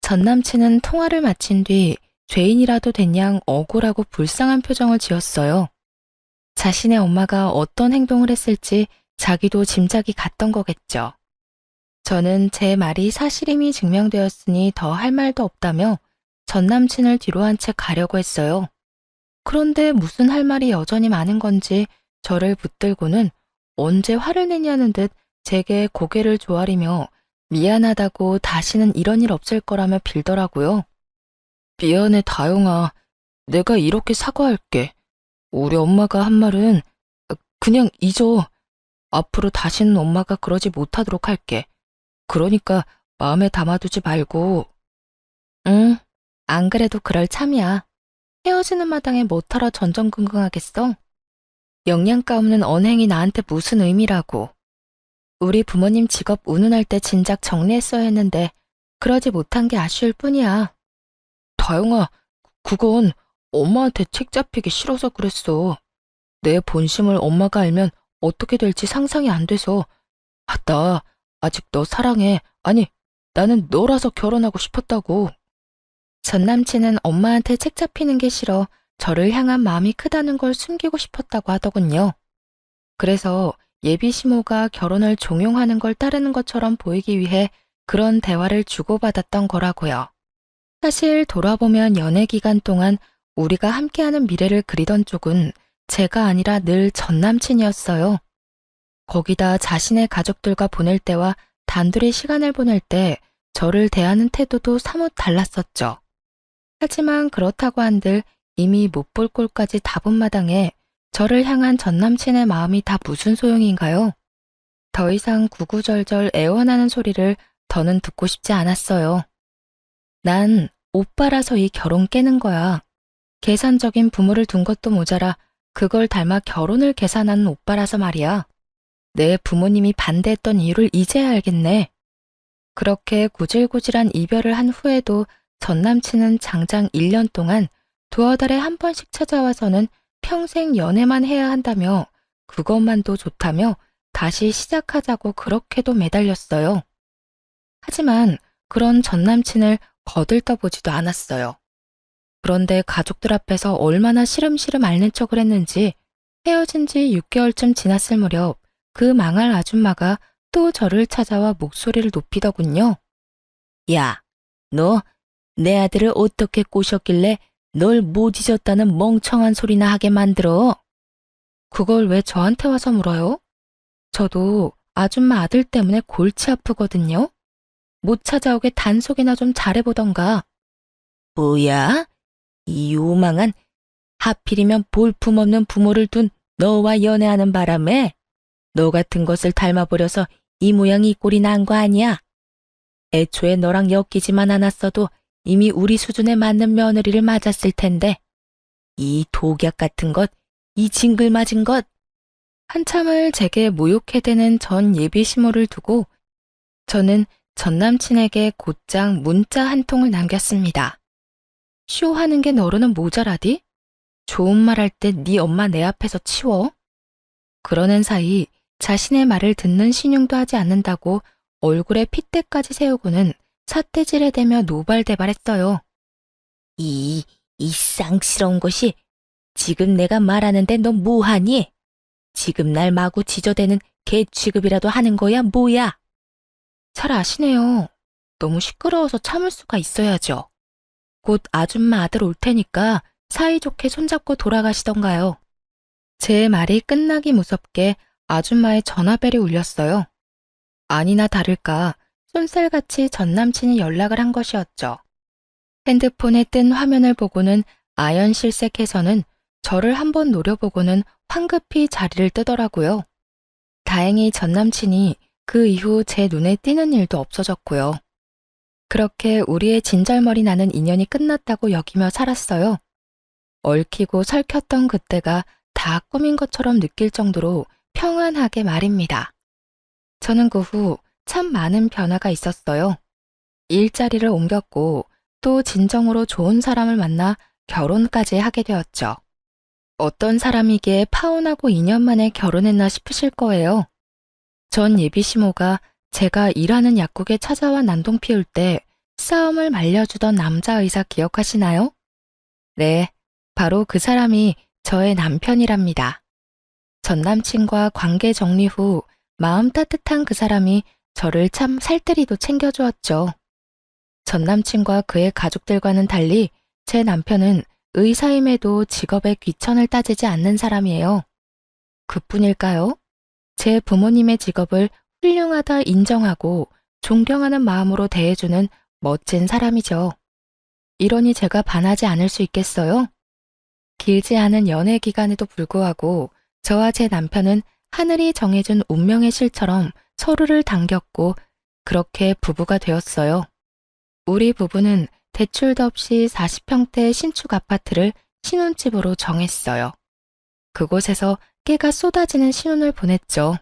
전 남친은 통화를 마친 뒤 죄인이라도 된 양 억울하고 불쌍한 표정을 지었어요. 자신의 엄마가 어떤 행동을 했을지 자기도 짐작이 갔던 거겠죠. 저는 제 말이 사실임이 증명되었으니 더 할 말도 없다며 전 남친을 뒤로 한 채 가려고 했어요. 그런데 무슨 할 말이 여전히 많은 건지 저를 붙들고는 언제 화를 내냐는 듯 제게 고개를 조아리며 미안하다고 다시는 이런 일 없을 거라며 빌더라고요. 미안해 다영아. 내가 이렇게 사과할게. 우리 엄마가 한 말은 그냥 잊어. 앞으로 다시는 엄마가 그러지 못하도록 할게. 그러니까 마음에 담아두지 말고. 응, 안 그래도 그럴 참이야. 헤어지는 마당에 뭐하러 전전긍긍하겠어? 영양가 없는 언행이 나한테 무슨 의미라고. 우리 부모님 직업 운운할 때 진작 정리했어야 했는데 그러지 못한 게 아쉬울 뿐이야. 다영아, 그건 엄마한테 책 잡히기 싫어서 그랬어. 내 본심을 엄마가 알면 어떻게 될지 상상이 안 돼서. 나 아직 너 사랑해. 아니, 나는 너라서 결혼하고 싶었다고. 전 남친은 엄마한테 책 잡히는 게 싫어 저를 향한 마음이 크다는 걸 숨기고 싶었다고 하더군요. 그래서 예비 시모가 결혼을 종용하는 걸 따르는 것처럼 보이기 위해 그런 대화를 주고받았던 거라고요. 사실 돌아보면 연애 기간 동안 우리가 함께하는 미래를 그리던 쪽은 제가 아니라 늘 전 남친이었어요. 거기다 자신의 가족들과 보낼 때와 단둘이 시간을 보낼 때 저를 대하는 태도도 사뭇 달랐었죠. 하지만 그렇다고 한들 이미 못 볼 꼴까지 다 본 마당에 저를 향한 전 남친의 마음이 다 무슨 소용인가요? 더 이상 구구절절 애원하는 소리를 더는 듣고 싶지 않았어요. 난 오빠라서 이 결혼 깨는 거야. 계산적인 부모를 둔 것도 모자라 그걸 닮아 결혼을 계산하는 오빠라서 말이야. 내 부모님이 반대했던 이유를 이제야 알겠네. 그렇게 구질구질한 이별을 한 후에도 전 남친은 장장 1년 동안 두어 달에 한 번씩 찾아와서는 평생 연애만 해야 한다며 그것만도 좋다며 다시 시작하자고 그렇게도 매달렸어요. 하지만 그런 전 남친을 거들떠보지도 않았어요. 그런데 가족들 앞에서 얼마나 시름시름 앓는 척을 했는지 헤어진 지 6개월쯤 지났을 무렵 그 망할 아줌마가 또 저를 찾아와 목소리를 높이더군요. 야, 너 내 아들을 어떻게 꼬셨길래 널 못 잊었다는 멍청한 소리나 하게 만들어? 그걸 왜 저한테 와서 물어요? 저도 아줌마 아들 때문에 골치 아프거든요. 못 찾아오게 단속이나 좀 잘해보던가. 뭐야? 이 요망한, 하필이면 볼품없는 부모를 둔 너와 연애하는 바람에 너 같은 것을 닮아버려서 이 모양 이 꼴이 난 거 아니야? 애초에 너랑 엮이지만 않았어도 이미 우리 수준에 맞는 며느리를 맞았을 텐데. 이 독약 같은 것, 이 징글맞은 것. 한참을 제게 모욕해대는 전 예비 시모를 두고 저는 전 남친에게 곧장 문자 한 통을 남겼습니다. 쇼하는 게 너로는 모자라디? 좋은 말 할 때 네 엄마 내 앞에서 치워. 그러는 사이 자신의 말을 듣는 신용도 하지 않는다고 얼굴에 핏대까지 세우고는 삿대질에 대며 노발대발했어요. 이 쌍스러운 것이 지금 내가 말하는데 너 뭐하니? 지금 날 마구 지저대는 개 취급이라도 하는 거야 뭐야? 잘 아시네요. 너무 시끄러워서 참을 수가 있어야죠. 곧 아줌마 아들 올 테니까 사이좋게 손잡고 돌아가시던가요. 제 말이 끝나기 무섭게 아줌마의 전화벨이 울렸어요. 아니나 다를까 쏜살같이 전 남친이 연락을 한 것이었죠. 핸드폰에 뜬 화면을 보고는 아연실색해서는 저를 한번 노려보고는 황급히 자리를 뜨더라고요. 다행히 전 남친이 그 이후 제 눈에 띄는 일도 없어졌고요. 그렇게 우리의 진절머리 나는 인연이 끝났다고 여기며 살았어요. 얽히고 설켰던 그때가 다 꿈인 것처럼 느낄 정도로 평안하게 말입니다. 저는 그 후 참 많은 변화가 있었어요. 일자리를 옮겼고 또 진정으로 좋은 사람을 만나 결혼까지 하게 되었죠. 어떤 사람이기에 파혼하고 2년 만에 결혼했나 싶으실 거예요. 전 예비시모가 제가 일하는 약국에 찾아와 난동 피울 때 싸움을 말려주던 남자 의사 기억하시나요? 네, 바로 그 사람이 저의 남편이랍니다. 전 남친과 관계 정리 후 마음 따뜻한 그 사람이 저를 참 살뜰히도 챙겨주었죠. 전 남친과 그의 가족들과는 달리 제 남편은 의사임에도 직업에 귀천을 따지지 않는 사람이에요. 그뿐일까요? 제 부모님의 직업을 훌륭하다 인정하고 존경하는 마음으로 대해주는 멋진 사람이죠. 이러니 제가 반하지 않을 수 있겠어요? 길지 않은 연애 기간에도 불구하고 저와 제 남편은 하늘이 정해준 운명의 실처럼 서로를 당겼고 그렇게 부부가 되었어요. 우리 부부는 대출도 없이 40평대 신축 아파트를 신혼집으로 정했어요. 그곳에서 깨가 쏟아지는 신혼을 보냈죠.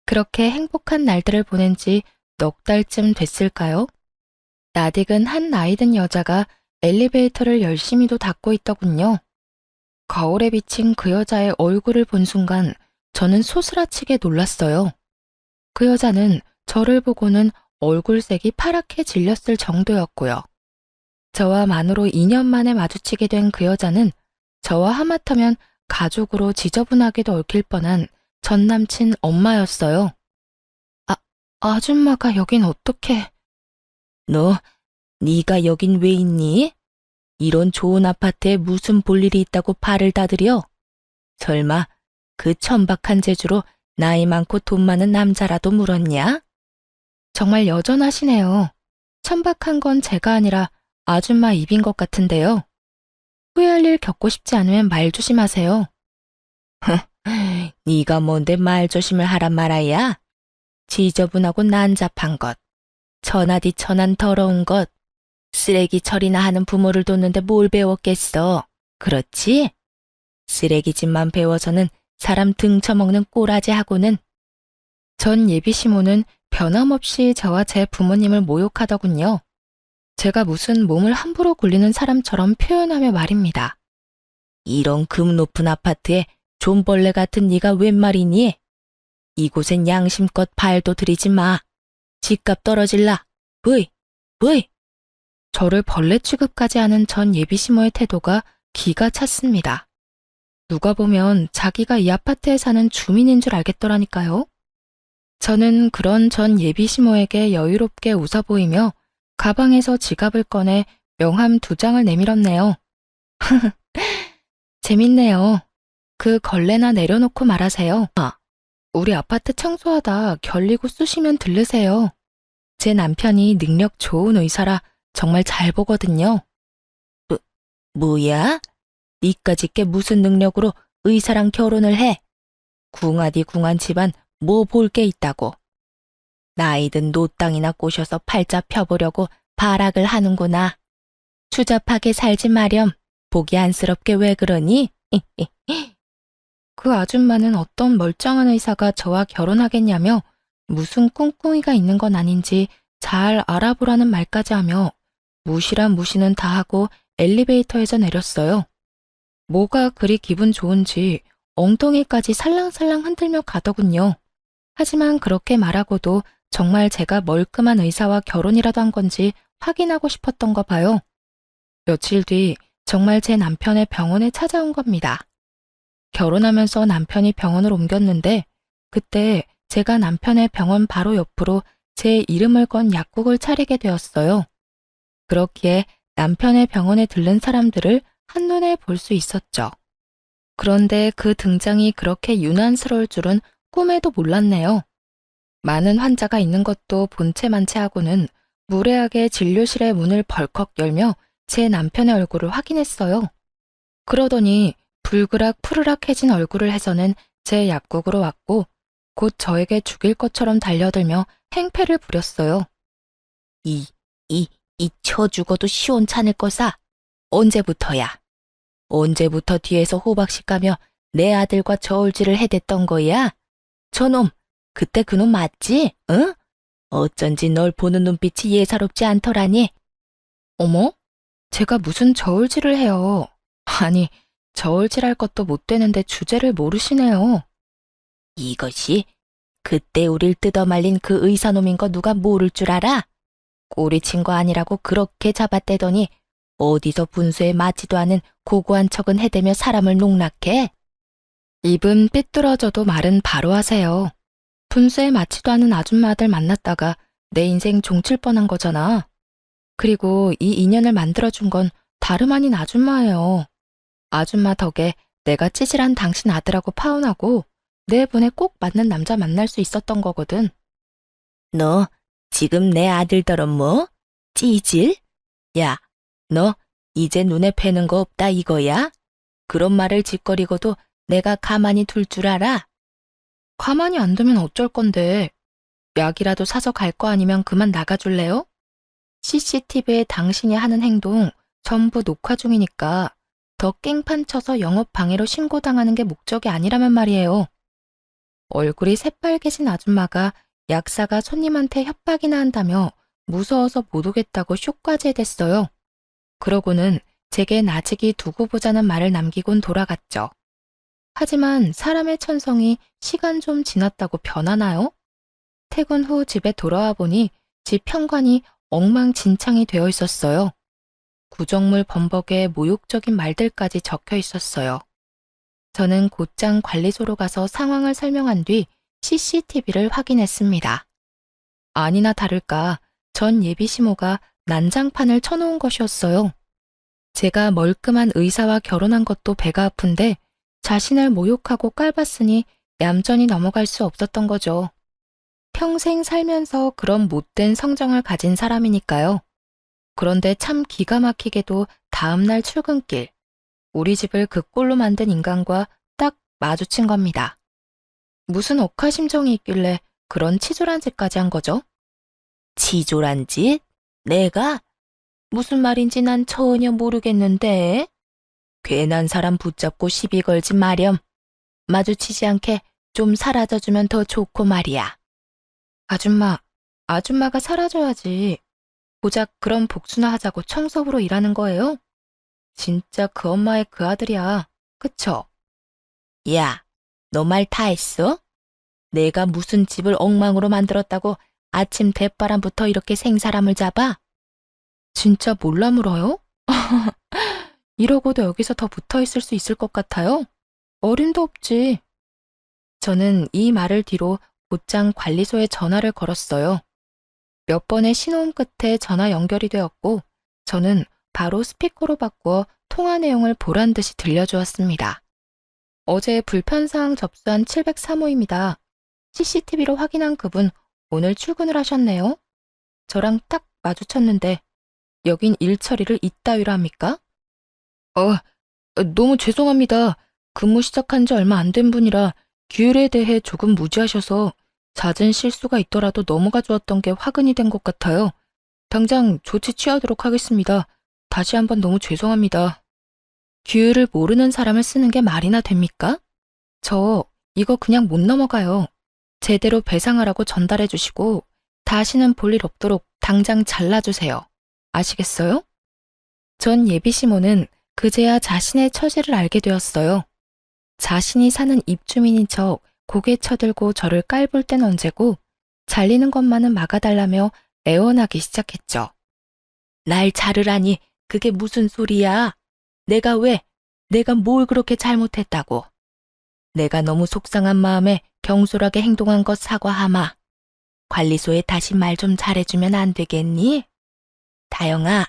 그렇게 행복한 날들을 보낸 지 넉 달쯤 됐을까요? 낯익은 한 나이든 여자가 엘리베이터를 열심히도 닫고 있더군요. 거울에 비친 그 여자의 얼굴을 본 순간 저는 소스라치게 놀랐어요. 그 여자는 저를 보고는 얼굴색이 파랗게 질렸을 정도였고요. 저와 만으로 2년 만에 마주치게 된 그 여자는 저와 하마터면 가족으로 지저분하게도 얽힐 뻔한 전 남친 엄마였어요. 아줌마가 여긴 어떻게... 네가 여긴 왜 있니? 이런 좋은 아파트에 무슨 볼일이 있다고 발을 다들여? 설마 그 천박한 재주로 나이 많고 돈 많은 남자라도 물었냐? 정말 여전하시네요. 천박한 건 제가 아니라 아줌마 입인 것 같은데요. 후회할 일 겪고 싶지 않으면 말 조심하세요. 네가 뭔데 말 조심을 하란 말아야? 지저분하고 난잡한 것, 천하디 천한 더러운 것, 쓰레기 처리나 하는 부모를 뒀는데 뭘 배웠겠어. 그렇지? 쓰레기집만 배워서는 사람 등쳐먹는 꼬라지하고는. 전 예비시모는 변함없이 저와 제 부모님을 모욕하더군요. 제가 무슨 몸을 함부로 굴리는 사람처럼 표현하며 말입니다. 이런 금 높은 아파트에 존벌레 같은 네가 웬 말이니? 이곳엔 양심껏 발도 들이지 마. 집값 떨어질라. 브이! 저를 벌레 취급까지 하는 전 예비시모의 태도가 기가 찼습니다. 누가 보면 자기가 이 아파트에 사는 주민인 줄 알겠더라니까요. 저는 그런 전 예비 시모에게 여유롭게 웃어 보이며 가방에서 지갑을 꺼내 명함 2장을 내밀었네요. 재밌네요. 그 걸레나 내려놓고 말하세요. 우리 아파트 청소하다 결리고 쑤시면 들르세요. 제 남편이 능력 좋은 의사라 정말 잘 보거든요. 뭐야? 니까짓 게 무슨 능력으로 의사랑 결혼을 해? 궁하디 궁한 집안 뭐 볼 게 있다고. 나이든 노땅이나 꼬셔서 팔자 펴보려고 발악을 하는구나. 추잡하게 살지 마렴. 보기 안쓰럽게 왜 그러니? 그 아줌마는 어떤 멀쩡한 의사가 저와 결혼하겠냐며 무슨 꿍꿍이가 있는 건 아닌지 잘 알아보라는 말까지 하며 무시란 무시는 다 하고 엘리베이터에서 내렸어요. 뭐가 그리 기분 좋은지 엉덩이까지 살랑살랑 흔들며 가더군요. 하지만 그렇게 말하고도 정말 제가 멀끔한 의사와 결혼이라도 한 건지 확인하고 싶었던가 봐요. 며칠 뒤 정말 제 남편의 병원에 찾아온 겁니다. 결혼하면서 남편이 병원을 옮겼는데 그때 제가 남편의 병원 바로 옆으로 제 이름을 건 약국을 차리게 되었어요. 그렇기에 남편의 병원에 들른 사람들을 한눈에 볼 수 있었죠. 그런데 그 등장이 그렇게 유난스러울 줄은 꿈에도 몰랐네요. 많은 환자가 있는 것도 본체만체 하고는 무례하게 진료실의 문을 벌컥 열며 제 남편의 얼굴을 확인했어요. 그러더니 불그락 푸르락해진 얼굴을 해서는 제 약국으로 왔고 곧 저에게 죽일 것처럼 달려들며 행패를 부렸어요. 이 쳐 죽어도 시원찮을 거사. 언제부터야? 언제부터 뒤에서 호박씨 까며 내 아들과 저울질을 해댔던 거야? 저놈, 그때 그놈 맞지? 응? 어쩐지 널 보는 눈빛이 예사롭지 않더라니. 어머? 제가 무슨 저울질을 해요. 아니, 저울질할 것도 못 되는데 주제를 모르시네요. 이것이 그때 우릴 뜯어말린 그 의사놈인 거 누가 모를 줄 알아? 꼬리친 거 아니라고 그렇게 잡아떼더니 어디서 분수에 맞지도 않은 고고한 척은 해대며 사람을 농락해? 입은 삐뚤어져도 말은 바로 하세요. 분수에 맞지도 않은 아줌마 아들 만났다가 내 인생 종칠 뻔한 거잖아. 그리고 이 인연을 만들어준 건 다름 아닌 아줌마예요. 아줌마 덕에 내가 찌질한 당신 아들하고 파혼하고 내 분에 꼭 맞는 남자 만날 수 있었던 거거든. 너 지금 내 아들더러 뭐? 찌질? 야, 너 이제 눈에 뵈는 거 없다 이거야? 그런 말을 짓거리고도 내가 가만히 둘 줄 알아? 가만히 안 두면 어쩔 건데. 약이라도 사서 갈 거 아니면 그만 나가줄래요? CCTV에 당신이 하는 행동 전부 녹화 중이니까 더 깽판 쳐서 영업 방해로 신고당하는 게 목적이 아니라면 말이에요. 얼굴이 새빨개진 아줌마가 약사가 손님한테 협박이나 한다며 무서워서 못 오겠다고 쇼까지 해댔어요. 그러고는 제게 나직이 두고 보자는 말을 남기곤 돌아갔죠. 하지만 사람의 천성이 시간 좀 지났다고 변하나요? 퇴근 후 집에 돌아와 보니 집 현관이 엉망진창이 되어 있었어요. 구정물 범벅에 모욕적인 말들까지 적혀 있었어요. 저는 곧장 관리소로 가서 상황을 설명한 뒤 CCTV를 확인했습니다. 아니나 다를까 전 예비 시모가 난장판을 쳐놓은 것이었어요. 제가 멀끔한 의사와 결혼한 것도 배가 아픈데 자신을 모욕하고 깔봤으니 얌전히 넘어갈 수 없었던 거죠. 평생 살면서 그런 못된 성정을 가진 사람이니까요. 그런데 참 기가 막히게도 다음날 출근길, 우리 집을 그 꼴로 만든 인간과 딱 마주친 겁니다. 무슨 억하심정이 있길래 그런 치졸한 짓까지 한 거죠? 치졸한 짓? 내가? 무슨 말인지 난 전혀 모르겠는데. 괜한 사람 붙잡고 시비 걸지 마렴. 마주치지 않게 좀 사라져주면 더 좋고 말이야. 아줌마가 사라져야지. 고작 그런 복수나 하자고 청소부로 일하는 거예요? 진짜 그 엄마의 그 아들이야. 그쵸? 야, 너 말 다 했어? 내가 무슨 집을 엉망으로 만들었다고 아침 대바람부터 이렇게 생사람을 잡아? 진짜 몰라 물어요? 이러고도 여기서 더 붙어 있을 수 있을 것 같아요? 어림도 없지. 저는 이 말을 뒤로 곧장 관리소에 전화를 걸었어요. 몇 번의 신호음 끝에 전화 연결이 되었고, 저는 바로 스피커로 바꾸어 통화 내용을 보란 듯이 들려주었습니다. 어제 불편사항 접수한 703호입니다. CCTV로 확인한 그분 오늘 출근을 하셨네요. 저랑 딱 마주쳤는데 여긴 일 처리를 이따위로 합니까? 너무 죄송합니다. 근무 시작한 지 얼마 안 된 분이라 규율에 대해 조금 무지하셔서 잦은 실수가 있더라도 넘어가 주었던 게 화근이 된 것 같아요. 당장 조치 취하도록 하겠습니다. 다시 한번 너무 죄송합니다. 규율을 모르는 사람을 쓰는 게 말이나 됩니까? 저 이거 그냥 못 넘어가요. 제대로 배상하라고 전달해 주시고 다시는 볼 일 없도록 당장 잘라주세요. 아시겠어요? 전 예비시모는 그제야 자신의 처지를 알게 되었어요. 자신이 사는 입주민인 척 고개 쳐들고 저를 깔볼 땐 언제고 잘리는 것만은 막아달라며 애원하기 시작했죠. 날 자르라니 그게 무슨 소리야? 내가 뭘 그렇게 잘못했다고? 내가 너무 속상한 마음에 경솔하게 행동한 것 사과하마. 관리소에 다시 말 좀 잘해주면 안 되겠니? 다영아,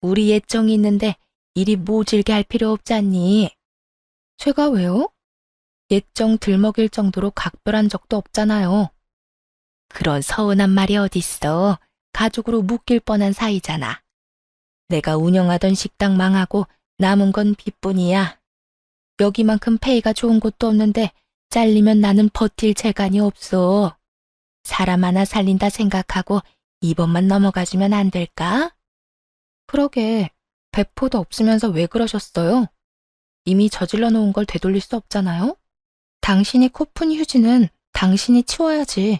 우리 예정이 있는데 이리 모질게 할 필요 없잖니? 제가 왜요? 예정 들먹일 정도로 각별한 적도 없잖아요. 그런 서운한 말이 어딨어. 가족으로 묶일 뻔한 사이잖아. 내가 운영하던 식당 망하고 남은 건 빚뿐이야. 여기만큼 페이가 좋은 곳도 없는데 잘리면 나는 버틸 재간이 없어. 사람 하나 살린다 생각하고 이번만 넘어가주면 안 될까? 그러게, 배포도 없으면서 왜 그러셨어요? 이미 저질러 놓은 걸 되돌릴 수 없잖아요? 당신이 코푼 휴지는 당신이 치워야지.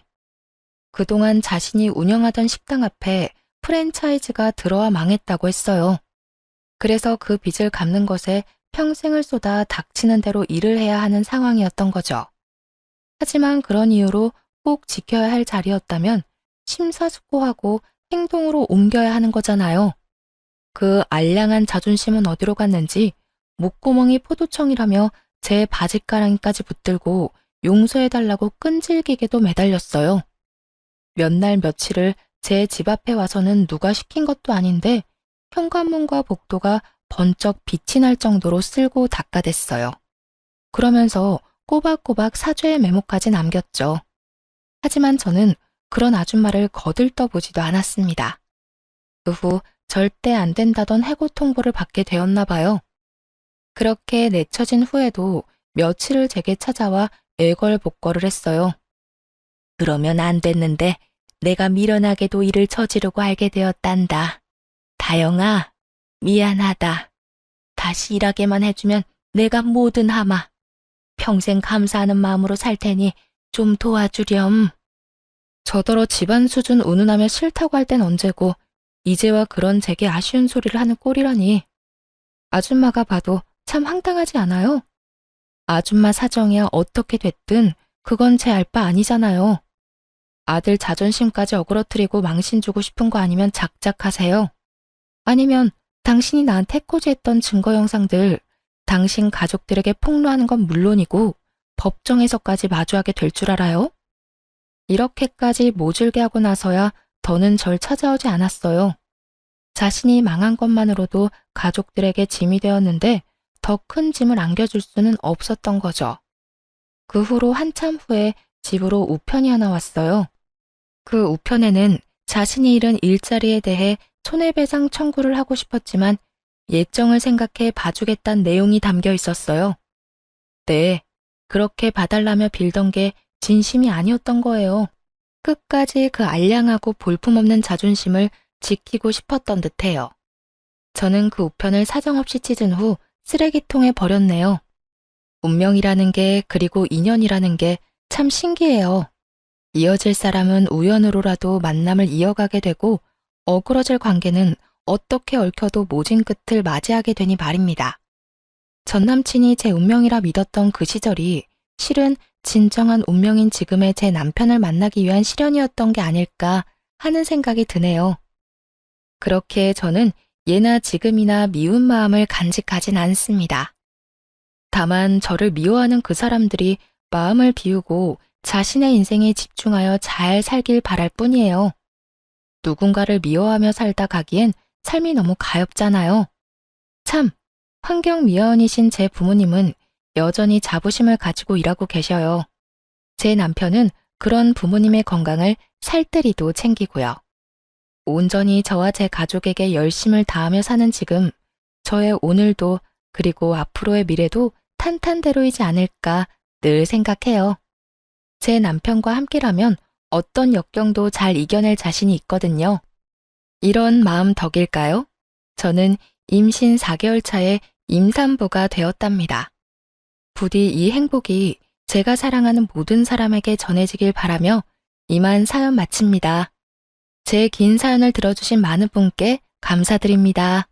그동안 자신이 운영하던 식당 앞에 프랜차이즈가 들어와 망했다고 했어요. 그래서 그 빚을 갚는 것에 평생을 쏟아 닥치는 대로 일을 해야 하는 상황이었던 거죠. 하지만 그런 이유로 꼭 지켜야 할 자리였다면 심사숙고하고 행동으로 옮겨야 하는 거잖아요. 그 알량한 자존심은 어디로 갔는지 목구멍이 포도청이라며 제 바짓가랑이까지 붙들고 용서해달라고 끈질기게도 매달렸어요. 몇 날 며칠을 제 집 앞에 와서는 누가 시킨 것도 아닌데 현관문과 복도가 번쩍 빛이 날 정도로 쓸고 닦아댔어요. 그러면서 꼬박꼬박 사죄의 메모까지 남겼죠. 하지만 저는 그런 아줌마를 거들떠보지도 않았습니다. 그 후 절대 안 된다던 해고 통보를 받게 되었나 봐요. 그렇게 내쳐진 후에도 며칠을 제게 찾아와 애걸복걸을 했어요. 그러면 안 됐는데 내가 미련하게도 일을 저지르고 알게 되었단다. 다영아, 미안하다. 다시 일하게만 해주면 내가 뭐든 하마. 평생 감사하는 마음으로 살 테니 좀 도와주렴. 저더러 집안 수준 운운하며 싫다고 할 땐 언제고 이제와 그런 제게 아쉬운 소리를 하는 꼴이라니. 아줌마가 봐도 참 황당하지 않아요? 아줌마 사정이야 어떻게 됐든 그건 제 알 바 아니잖아요. 아들 자존심까지 어그러뜨리고 망신 주고 싶은 거 아니면 작작하세요. 아니면 당신이 나한테 해코지했던 증거 영상들 당신 가족들에게 폭로하는 건 물론이고 법정에서까지 마주하게 될 줄 알아요? 이렇게까지 모질게 하고 나서야 더는 절 찾아오지 않았어요. 자신이 망한 것만으로도 가족들에게 짐이 되었는데 더 큰 짐을 안겨줄 수는 없었던 거죠. 그 후로 한참 후에 집으로 우편이 하나 왔어요. 그 우편에는 자신이 잃은 일자리에 대해 손해배상 청구를 하고 싶었지만 예정을 생각해 봐주겠다는 내용이 담겨 있었어요. 네, 그렇게 봐달라며 빌던 게 진심이 아니었던 거예요. 끝까지 그 알량하고 볼품없는 자존심을 지키고 싶었던 듯해요. 저는 그 우편을 사정없이 찢은 후 쓰레기통에 버렸네요. 운명이라는 게 그리고 인연이라는 게 참 신기해요. 이어질 사람은 우연으로라도 만남을 이어가게 되고 어그러질 관계는 어떻게 얽혀도 모진 끝을 맞이하게 되니 말입니다. 전 남친이 제 운명이라 믿었던 그 시절이 실은 진정한 운명인 지금의 제 남편을 만나기 위한 시련이었던 게 아닐까 하는 생각이 드네요. 그렇게 저는 예나 지금이나 미운 마음을 간직하진 않습니다. 다만 저를 미워하는 그 사람들이 마음을 비우고 자신의 인생에 집중하여 잘 살길 바랄 뿐이에요. 누군가를 미워하며 살다 가기엔 삶이 너무 가엾잖아요. 참, 환경미화원이신 제 부모님은 여전히 자부심을 가지고 일하고 계셔요. 제 남편은 그런 부모님의 건강을 살뜰히도 챙기고요. 온전히 저와 제 가족에게 열심을 다하며 사는 지금, 저의 오늘도 그리고 앞으로의 미래도 탄탄대로이지 않을까 늘 생각해요. 제 남편과 함께라면 어떤 역경도 잘 이겨낼 자신이 있거든요. 이런 마음 덕일까요? 저는 임신 4개월 차에 임산부가 되었답니다. 부디 이 행복이 제가 사랑하는 모든 사람에게 전해지길 바라며 이만 사연 마칩니다. 제 긴 사연을 들어주신 많은 분께 감사드립니다.